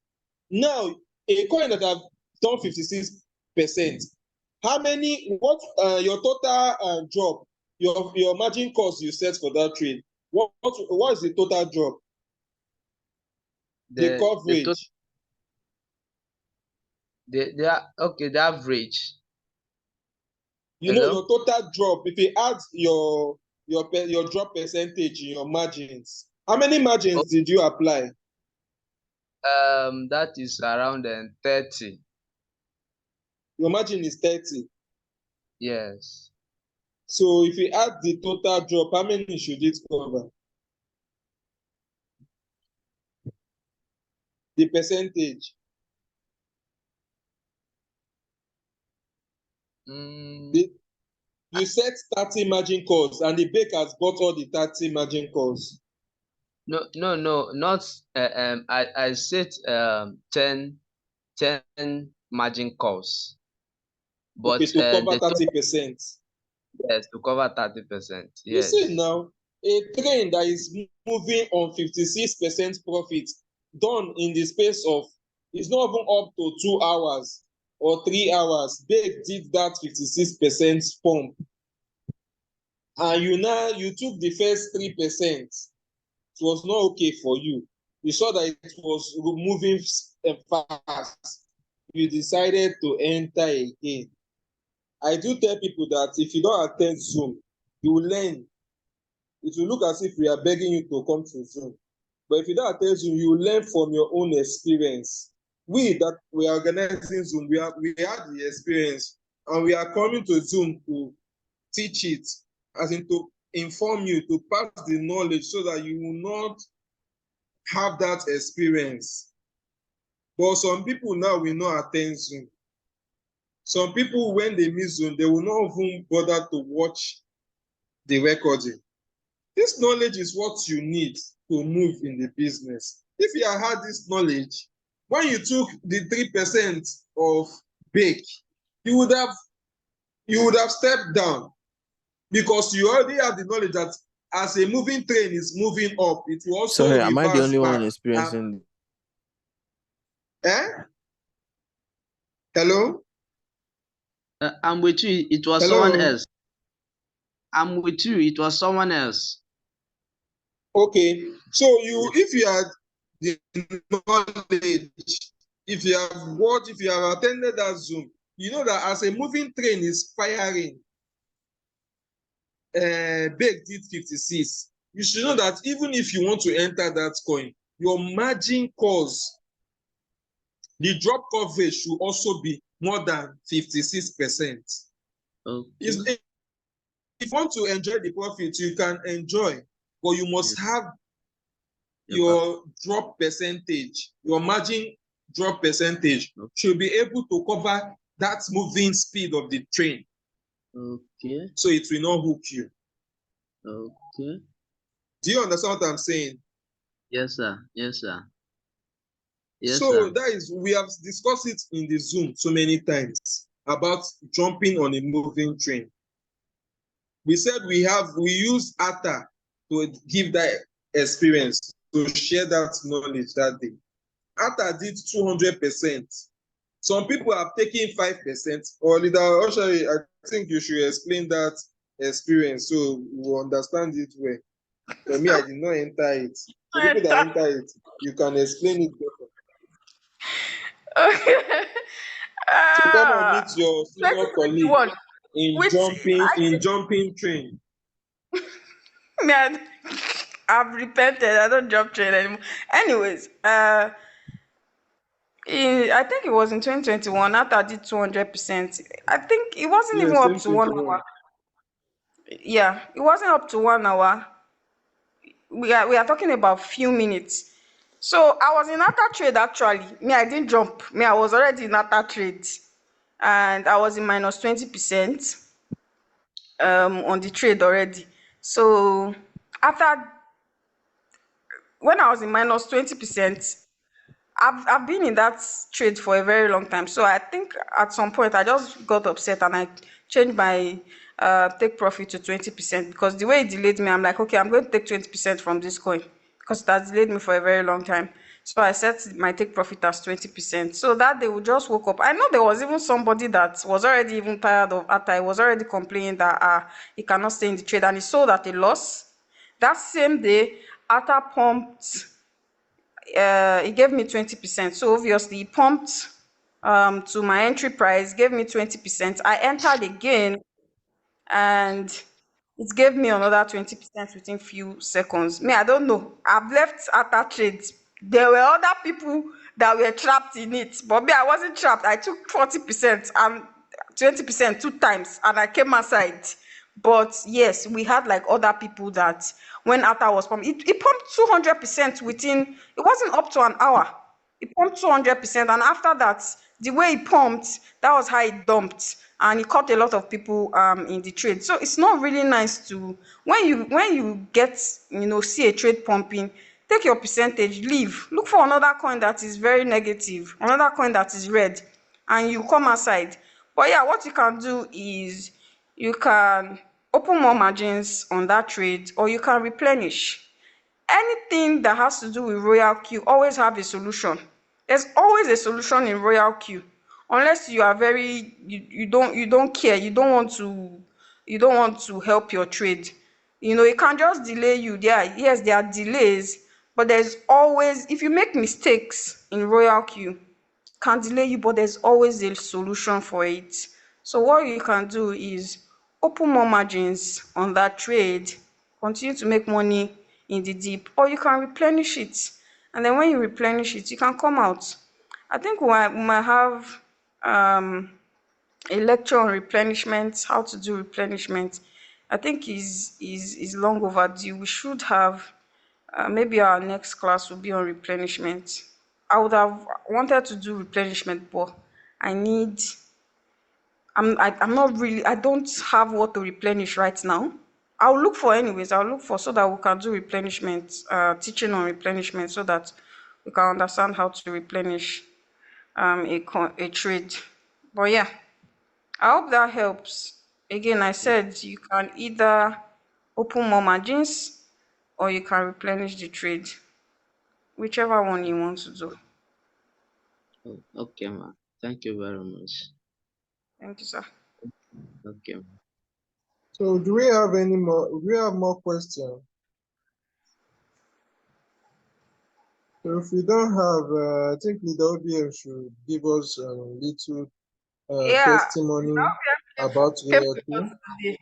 Now, a coin that have done 56%, how many, what your total drop, your margin cost you set for that trade, what is the total drop? The The total coverage. the average. You know Hello. your total drop. If you add your drop percentage in your margins, how many Oh, margins did you apply? that is around 30. Your margin is 30. Yes. So if you add the total drop, how many should it cover? The percentage. Mm, The, you set 30 margin calls and the bank has bought all the 30 margin calls. no, not I set 10 margin calls, Okay, but to cover 30%. Yes, to cover 30%. You see Yes. now, a train that is moving on 56% profit done in the space of, it's not even up to 2 hours or 3 hours. They did that 56% pump. And you took the first 3%. It was not okay for you. You saw that it was moving fast. You decided to enter again. I do tell people that if you don't attend Zoom, you will learn. It will look as if we are begging you to come to Zoom. But if you don't attend Zoom, you will learn from your own experience. We that we are organizing Zoom, we had the experience, and we are coming to Zoom to teach it, as in to inform you, to pass the knowledge so that you will not have that experience. But some people now will not attend Zoom. Some people, when they miss Zoom, they will not even bother to watch the recording. This knowledge is what you need to move in the business. If you had this knowledge, when you took the 3% of bake, you would have stepped down, because you already have the knowledge that as a moving train is moving up, it will also Sorry, am I the reverse only one back. experiencing? Hello? I'm with you. It was someone Hello? else. I'm with you. It was someone else. Okay. So if you had the knowledge, if you have attended that Zoom, you know that as a moving train is firing, Bake did 56. You should know that even if you want to enter that coin, your margin calls, the drop coverage should also be more than 56%. Okay. If you want to enjoy the profit, you can enjoy, but you must have your drop percentage, your margin drop percentage should be able to cover that moving speed of the train. Okay. So it will not hook you. Okay. Do you understand what I'm saying? Yes, sir. Yes, sir. Yes, So sir. that is, we have discussed it in the Zoom so many times about jumping on a moving train. We said we use ATA to give that experience, to share that knowledge that day. ATA did 200%. Some people have taken 5%. Or Leader Oshari, I think you should explain that experience so you will understand it well. For me, I did not enter it. The people that enter it, you can explain it better. Okay. So come and meet your senior colleague 2021. in jumping train. Man, I've repented. I don't jump train anymore. Anyways, I think it was in 2021 after I did 200%. I think it wasn't even Yes, up to 1 hour. 2021. Yeah, it wasn't up to 1 hour. We are talking about few minutes. So I was in Atta trade actually. Me, I didn't jump. Me, I was already in Atta trade, and I was in minus 20% on the trade already. So after when I was in minus 20%, I've been in that trade for a very long time. So I think at some point I just got upset and I changed my take profit to 20%, because the way it delayed me, I'm like, okay, I'm going to take 20% from this coin because it has delayed me for a very long time. So I set my take profit as 20%. So that day we just woke up. I know there was even somebody that was already even tired of Atta. He was already complaining that he cannot stay in the trade and he sold at a loss. That same day, Atta pumped, he gave me 20%. So obviously he pumped to my entry price, gave me 20%. I entered again and it gave me another 20% within few seconds. Me, I don't know. I've left Atta trade. There were other people that were trapped in it, but me, I wasn't trapped. I took 40% and 20% two times, and I came aside. But yes, we had like other people that when Atta was pumping, it pumped 200% within. It wasn't up to an hour. It pumped 200%, and after that, the way it pumped, that was how it dumped, and it caught a lot of people in the trade. So it's not really nice to, when you get, see a trade pumping, take your percentage, leave, look for another coin that is very negative, another coin that is red, and you come aside. But yeah, what you can do is You can open more margins on that trade, or you can replenish. Anything that has to do with Royalq always have a solution. There's always a solution in Royalq, unless you are very you don't care, you don't want to help your trade. It can just delay you. There are delays, but there's always, if you make mistakes in Royalq, can delay you, but there's always a solution for it. So what you can do is open more margins on that trade, continue to make money in the dip, or you can replenish it. And then when you replenish it, you can come out. I think we might have um, a lecture on replenishment, how to do replenishment. I think is long overdue. We should have, maybe our next class will be on replenishment. I would have wanted to do replenishment, but I need. I'm not really. I don't have what to replenish right now. I'll look for, anyways. I'll look for, so that we can do replenishment, teaching on replenishment, so that we can understand how to replenish a trade. But yeah, I hope that helps. Again, I said you can either open more margins, or you can replenish the trade, whichever one you want to do. Oh, okay, ma. Thank you very much. Thank you, sir. Okay. So do we have any more? Do we have more questions? So if we don't have, I think Leader OBM should give us a little Yeah, testimony about came to us Royalq. today.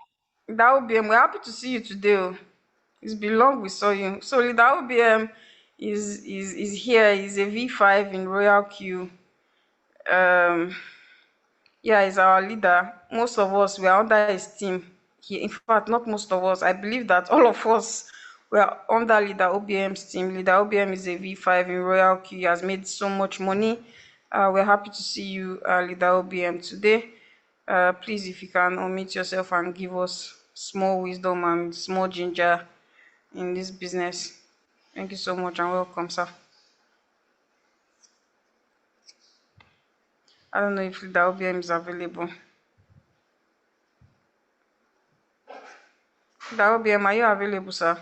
That would be. We're happy to see you today. Oh. It's been long we saw you. So that would be is here. He's a V5 in Royalq. Yeah, he's our leader. Most of us we are under his team. In fact, not most of us. I believe that all of us were under Leader OBM's team. Leader OBM is a V5 in Royalq. He has made so much money. We're happy to see you, Leader OBM, today. Please, if you can unmute yourself and give us small wisdom and small ginger in this business. Thank you so much and welcome, sir. I don't know if Leader OBM is available. Leader OBM, are you available, sir?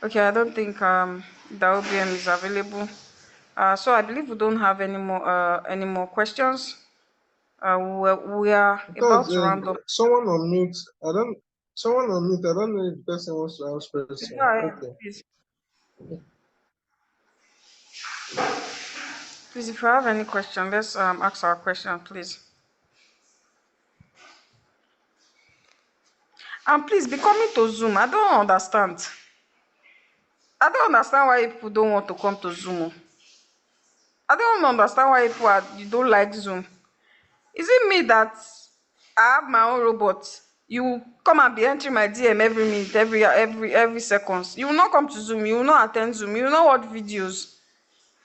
Okay, I don't think the OBM is available. So I believe we don't have any more questions. We are Because about to round up. someone on mute. Someone on mute. I don't know if the person wants to ask question. Go ahead, Okay. please. Please, if you have any question, let's ask our question, please. And please be coming to Zoom. I don't understand. I don't understand why people don't want to come to Zoom. I don't understand why you don't like Zoom. Is it me that I have my own robot? You come and be entering my DM every minute, every seconds. You will not come to Zoom. You will not attend Zoom. You will not watch videos.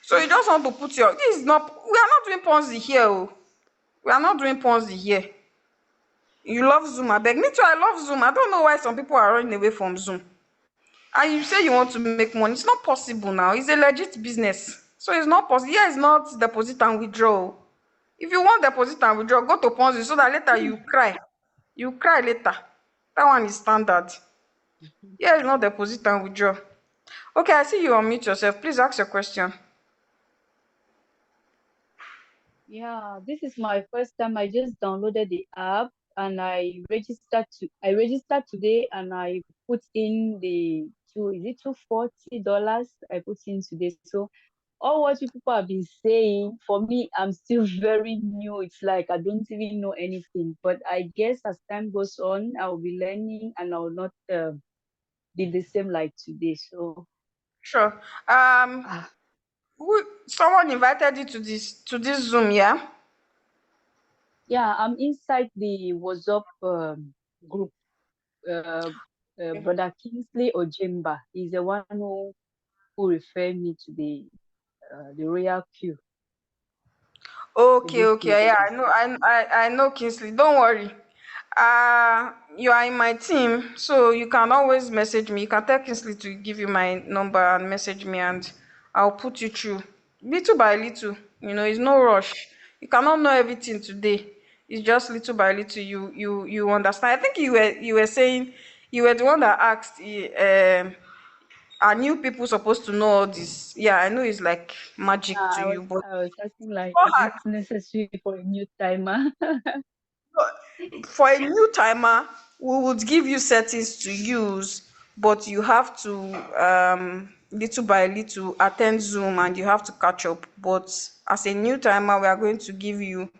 So you just want to put your. This is not. We are not doing Ponzi here. Oh. We are not doing Ponzi here. You love Zoom, I beg. Me too. I love Zoom. I don't know why some people are running away from Zoom. And you say you want to make money. It's not possible now. It's a legit business. So it's not possible. Here is not deposit and withdraw. If you want deposit and withdraw, go to Ponzi so that later you cry. You cry later. That one is standard. Here is not deposit and withdraw. Okay, I see you unmute yourself. Please ask your question. Yeah, this is my first time. I just downloaded the app and I registered today and I put in the $240 I put in today. So all what you people have been saying, for me, I'm still very new. It's like I don't even know anything. But I guess as time goes on, I'll be learning and I'll not be the same like today. So Sure. ah, Someone invited you to this Zoom, yeah? yeah, I'm inside the WhatsApp group. Brother Kingsley Ojemba is the one who referred me to the Royalq, the Okay, good okay. Yeah, places. I know Kingsley. Don't worry. You are in my team, so you can always message me. You can tell Kingsley to give you my number and message me, and I'll put you through little by little. It's no rush. You cannot know everything today. It's just little by little you understand. I think you were saying you were the one that asked, are new people supposed to know all this? Yeah, I know it's like magic to I was you, but I was asking like, it's not is hard. it necessary for a new timer? For a new timer, we would give you settings to use, but you have to little by little attend Zoom and you have to catch up. But as a new timer, we are going to give you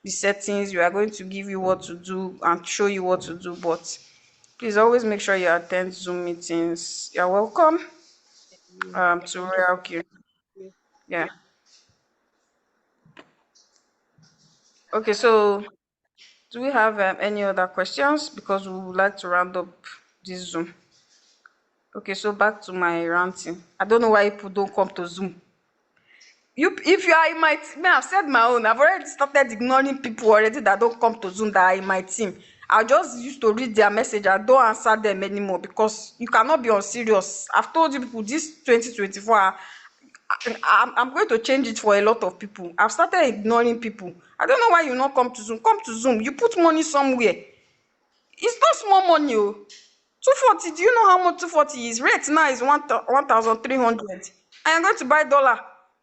the settings, we are going to give you what to do and show you what to do. But please always make sure you attend Zoom meetings. You're welcome Yeah, to thank you so Royalq. much. Yeah. Okay, so do we have any other questions? Because we would like to round up this Zoom. Okay, so back to my ranting. I don't know why people don't come to Zoom. If you are in my team, I've said my own. I've already started ignoring people already that don't come to Zoom that are in my team. I just used to read their message. I don't answer them anymore because you cannot be on serious. I've told you people this 2024. I'm going to change it for a lot of people. I've started ignoring people. I don't know why you not come to Zoom. Come to Zoom. You put money somewhere. It's not small money, oh. 240, do you know how much 240 is? Rate now is 1,300. I am going to buy dollar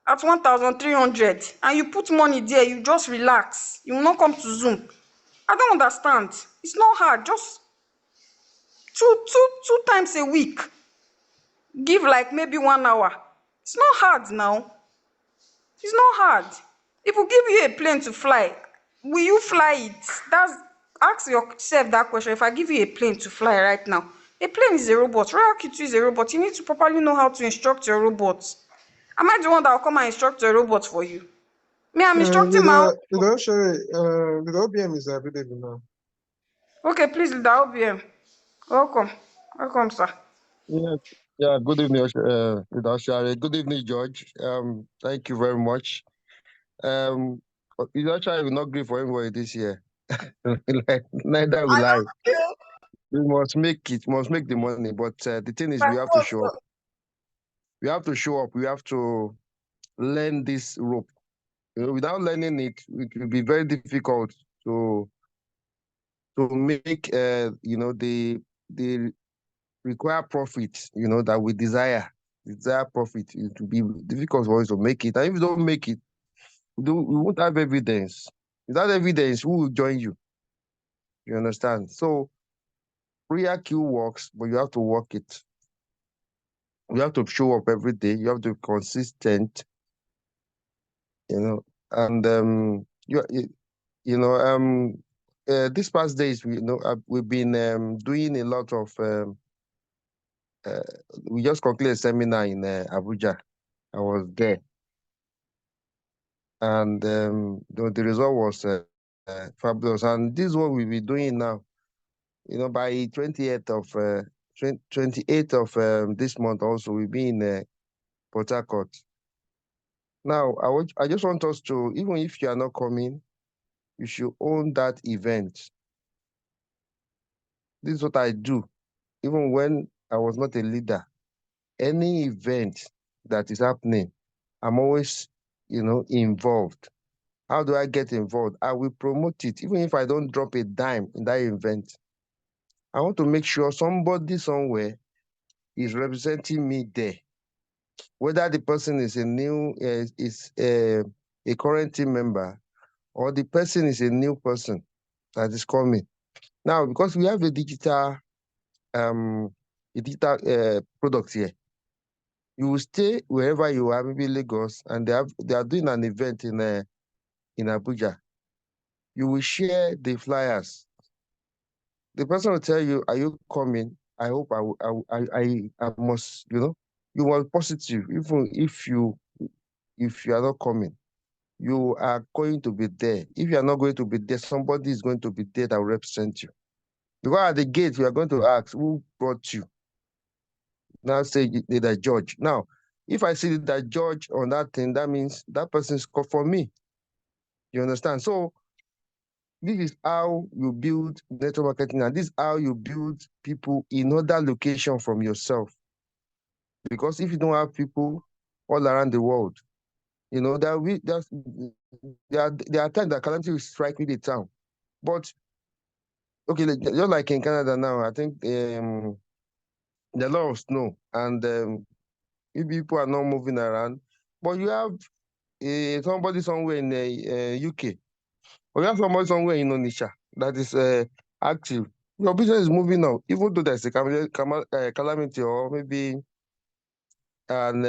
at 1,300. And you put money there, you just relax. You will not come to Zoom. I don't understand. It's not hard. Just two times a week. Give like maybe 1 hour. It's not hard now. It's not hard. If we give you a plane to fly, will you fly it? That's Ask yourself that question. If I give you a plane to fly right now, a plane is a robot. Royalq is a robot. You need to properly know how to instruct your robot. Am I the one that will come and instruct your robot for you? Me, I'm instructing my own. Without sharing, without BM is available now. Okay, please, the OBM. Welcome. Welcome, sir. Yeah, yeah. Good evening, Ashari. Good evening, George. Thank you very much. Ashari will not grieve for anybody this year. Like, neither I will I. don't feel We must make it. Must make the money. But the thing is, by we have to show up. force. We have to show up. We have to learn this rope. Without learning it, it will be very difficult to make the require profit. That we desire profit. It will be difficult for us to make it. And if you don't make it, we won't have evidence. Without evidence, who will join you? You understand? So prayer Q works, but you have to work it. You have to show up every day. You have to be consistent. And these past days, we've been doing a lot of. Uh, we just concluded a seminar in Abuja. I was there, and the result was fabulous. And this is what we'll be doing now. By 28th of this month also, we'll be in Port Harcourt. Now, I just want us to, even if you are not coming, you should own that event. This is what I do. Even when I was not a leader, any event that is happening, I'm always, involved. How do I get involved? I will promote it, even if I don't drop a dime in that event. I want to make sure somebody somewhere is representing me there. Whether the person is a current team member, or the person is a new person that is coming. Now, because we have a digital product here, you will stay wherever you are, maybe Lagos, and they are doing an event in Abuja. You will share the flyers. The person will tell you, "Are you coming? I hope I must, you are positive, even if you are not coming. You are going to be there. If you are not going to be there, somebody is going to be there that will represent you. Because at the gate, you are going to ask, who brought you? Now say the judge. Now, if I see that judge on that thing, that means that person is called for me. You understand? So this is how you build network marketing, and this is how you build people in other location from yourself. Because if you don't have people all around the world, there are times that calamity will strike with the town. But okay, just like in Canada now, I think there's a lot of snow, and people are not moving around. But you have somebody somewhere in UK, or you have somebody somewhere in Onisha that is active. Your business is moving on, even though there's a calamity or maybe an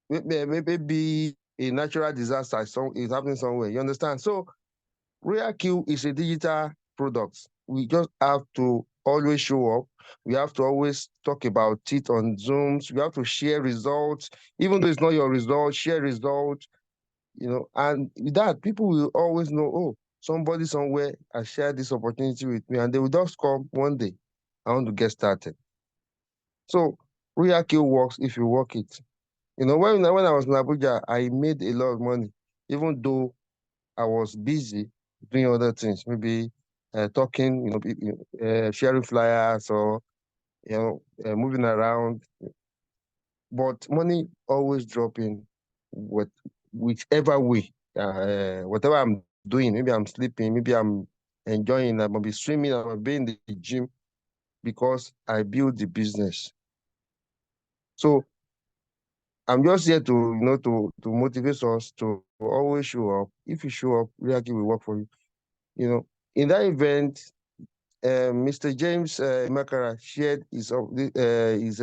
maybe a natural disaster is happening somewhere. You understand? So Royalq is a digital product. We just have to always show up. We have to always talk about it on Zooms. We have to share results, even though it's not your result, share results, and with that, people will always know, oh, somebody somewhere has shared this opportunity with me, and they will just come one day. I want to get started. So Royalq works if you work it. When I was in Abuja, I made a lot of money, even though I was busy doing other things, maybe talking, sharing flyers or moving around. But money always drop in, with whichever way, whatever I'm doing. Maybe I'm sleeping, maybe I'm enjoying. I might be swimming, I might be in the gym because I build the business. So I'm just here to to motivate us to always show up. If you show up, Reaki will work for you. In that event, Mr. James Makara shared his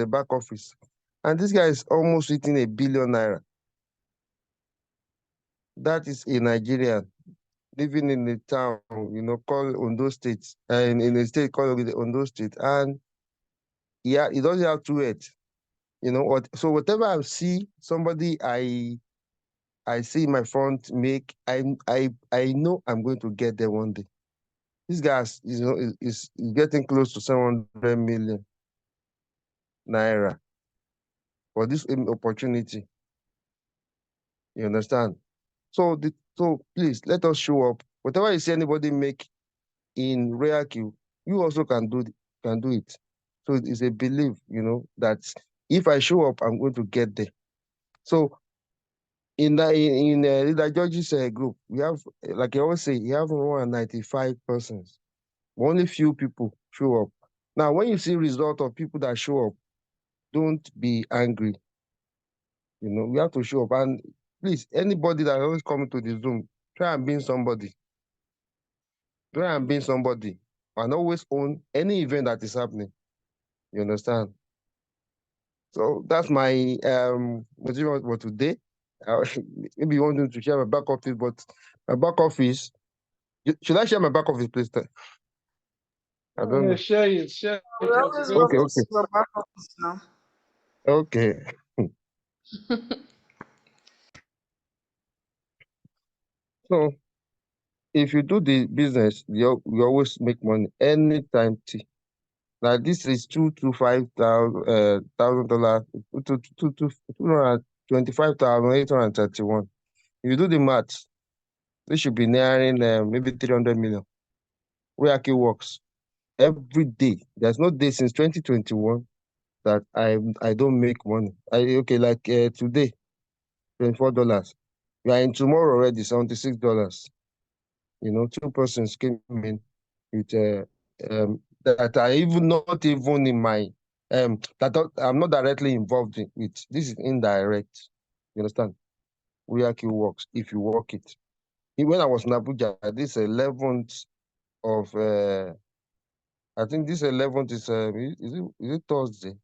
back office, and this guy is almost hitting ₦1 billion. That is a Nigerian living in a town, called Ondo State, in a state called Ondo State, and he doesn't have two heads. So whatever I see somebody I see my front make, I know I'm going to get there one day. This guy is getting close to 700 million naira for this opportunity. You understand? So please let us show up. Whatever you see anybody make in Royalq, you also can do it. So it is a belief, that if I show up, I'm going to get there. So in Leader George's group, we have, like I always say, you have 195 persons. Only few people show up. Now, when you see result of people that show up, don't be angry. We have to show up. And please, anybody that always come to the Zoom, try and being somebody. Try and being somebody. And always own any event that is happening. You understand? So that's my motivation for today. Uh, Maybe you want to share my back office, but my back office, should I share my back office, please? I don't Yeah, know. share We it, always love Okay, motivate to see okay, us. your back office now. okay. So if you do the business, you always make money anytime. Now this is $225,000, $225,831. If you do the math, this should be nearing maybe 300 million. Royalq works every day. There's no day since 2021 that I don't make money. Okay, like today, $24. We are in tomorrow already, $76. Two persons came in with that are even not even in my I'm not directly involved with. This is indirect. You understand? Royalq works if you work it. When I was in Abuja, this 11th of I think this 11th is it Thursday?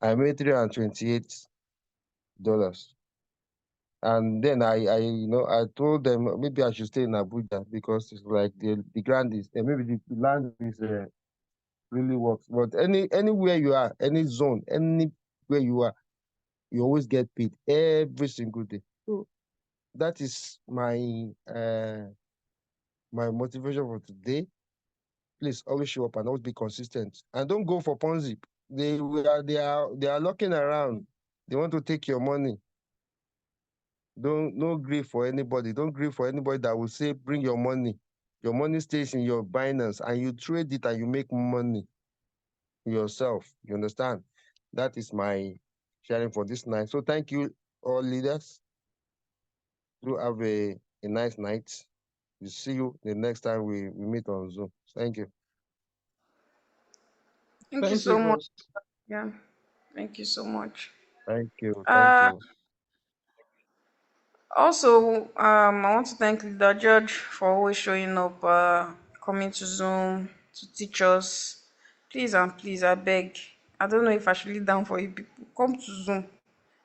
I made $328. And then I told them maybe I should stay in Abuja because it's like the ground is maybe the land is really works. But anywhere you are, any zone, anywhere you are, you always get paid every single day. So that is my motivation for today. Please always show up and always be consistent. And don't go for Ponzi. They are looking around. They want to take your money. Don't no grieve for anybody. Don't grieve for anybody that will say, bring your money. Your money stays in your Binance and you trade it and you make money yourself. You understand? That is my sharing for this night. So thank you, all leaders. Do have a nice night. We'll see you the next time we meet on Zoom. Thank you. Thank you Thank so you, much. boss. Yeah, thank you so much. Thank you. Thank Uh, you. Also, I want to thank Leader Judge for always showing up, coming to Zoom to teach us. Please and please, I beg. I don't know if I should lead down for you people. Come to Zoom.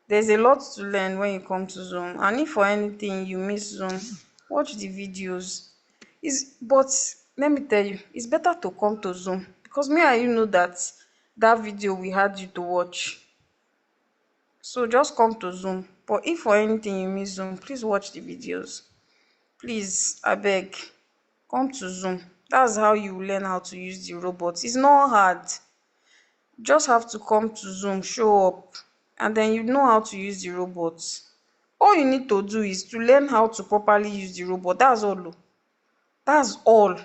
There's a lot to learn when you come to Zoom. And if for anything you miss Zoom, watch the videos. But let me tell you, it's better to come to Zoom because me and you know that that video we had you to watch. So just come to Zoom. But if for anything you miss Zoom, please watch the videos. Please, I beg, come to Zoom. That's how you learn how to use the robot. It's not hard. Just have to come to Zoom, show up, and then you know how to use the robot. All you need to do is to learn how to properly use the robot. That's all. That's all.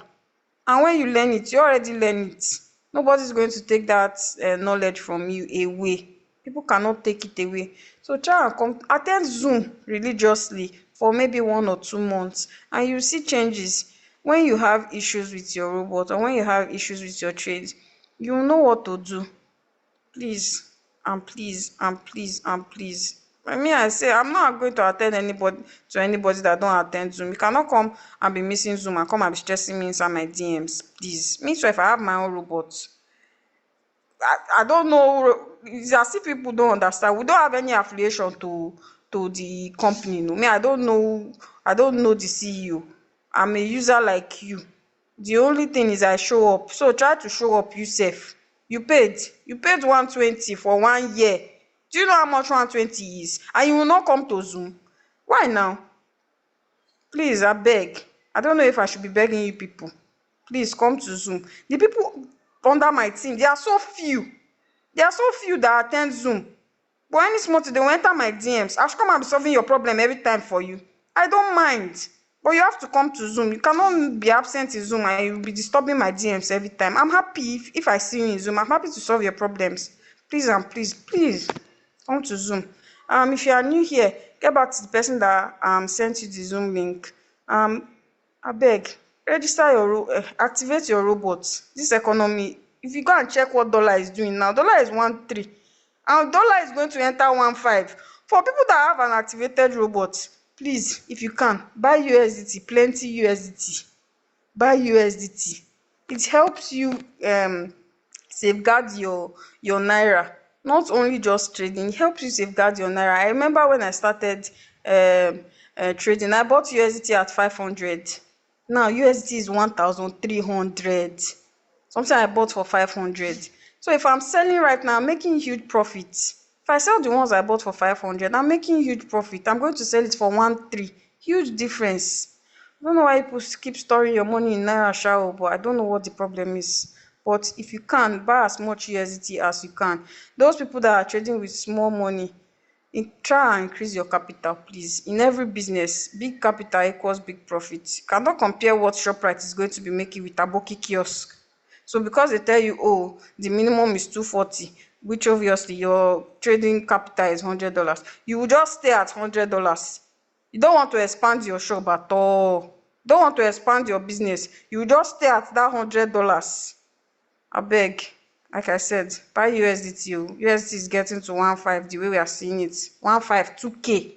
And when you learn it, you already learn it. Nobody's going to take that knowledge from you away. People cannot take it away. So try and come attend Zoom religiously for maybe 1 or 2 months, and you see changes. When you have issues with your robot or when you have issues with your trade, you know what to do. Please and please and please and please. I say I'm not going to attend anybody that don't attend Zoom. You cannot come and be missing Zoom and come and be stressing me inside my DMs, please. Me too, if I have my own robot. I don't know. It's as if people don't understand. We don't have any affiliation to the company. No, me, I don't know the CEO. I'm a user like you. The only thing is I show up. So try to show up yourself. You paid. You paid 120 for 1 year. Do you know how much 120 is? And you will not come to Zoom. Why now? Please, I beg. I don't know if I should be begging you people. Please come to Zoom. The people under my team, they are so few. There are so few that attend Zoom. But any small thing, they will enter my DMs. I should come and be solving your problem every time for you. I don't mind. But you have to come to Zoom. You cannot be absent in Zoom and you'll be disturbing my DMs every time. I'm happy if I see you in Zoom. I'm happy to solve your problems. Please and please, please come to Zoom. If you are new here, get back to the person that sent you the Zoom link. Abeg, register activate your robot. This economy, if you go and check what dollar is doing now, dollar is 1.3 and dollar is going to enter 1.5. For people that have an activated robot, please, if you can, buy USDT, plenty USDT. Buy USDT. It helps you safeguard your naira. Not only just trading, it helps you safeguard your naira. I remember when I started trading, I bought USDT at 500. Now USDT is 1,300. Something I bought for 500. So if I'm selling right now, I'm making huge profits. If I sell the ones I bought for 500, I'm making huge profit. I'm going to sell it for 1.3. Huge difference. I don't know why people keep storing your money in naira sha, but I don't know what the problem is. But if you can, buy as much USDT as you can. Those people that are trading with small money, try and increase your capital, please. In every business, big capital equals big profit. You cannot compare what ShopRite is going to be making with Aboki kiosk. So because they tell you, oh, the minimum is 240, which obviously your trading capital is $100, you will just stay at $100. You don't want to expand your shop at all. Don't want to expand your business. You will just stay at that $100. Abeg, like I said, buy USDT. USDT is getting to 1.5 the way we are seeing it. 1.5, 2K.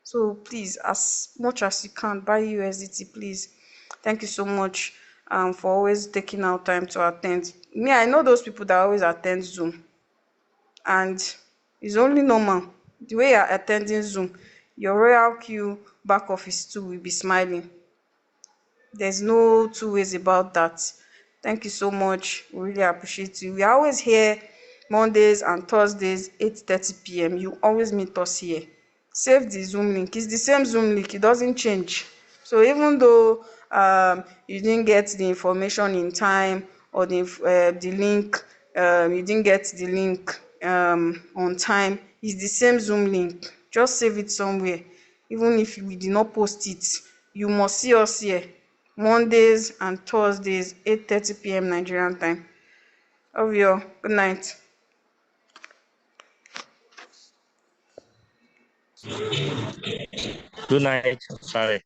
So please, as much as you can, buy USDT, please. Thank you so much for always taking out time to attend. Me, I know those people that always attend Zoom, and it's only normal. The way you're attending Zoom, your Royalq back office too will be smiling. There's no two ways about that. Thank you so much. We really appreciate you. We are always here Mondays and Thursdays, 8:30 p.m. You always meet us here. Save the Zoom link. It's the same Zoom link. It doesn't change. So even though you didn't get the information in time or the link, you didn't get the link on time, it's the same Zoom link. Just save it somewhere. Even if we did not post it, you must see us here Mondays and Thursdays, 8:30 p.m. Nigerian time. Love you all. Good night. Good night. Sorry.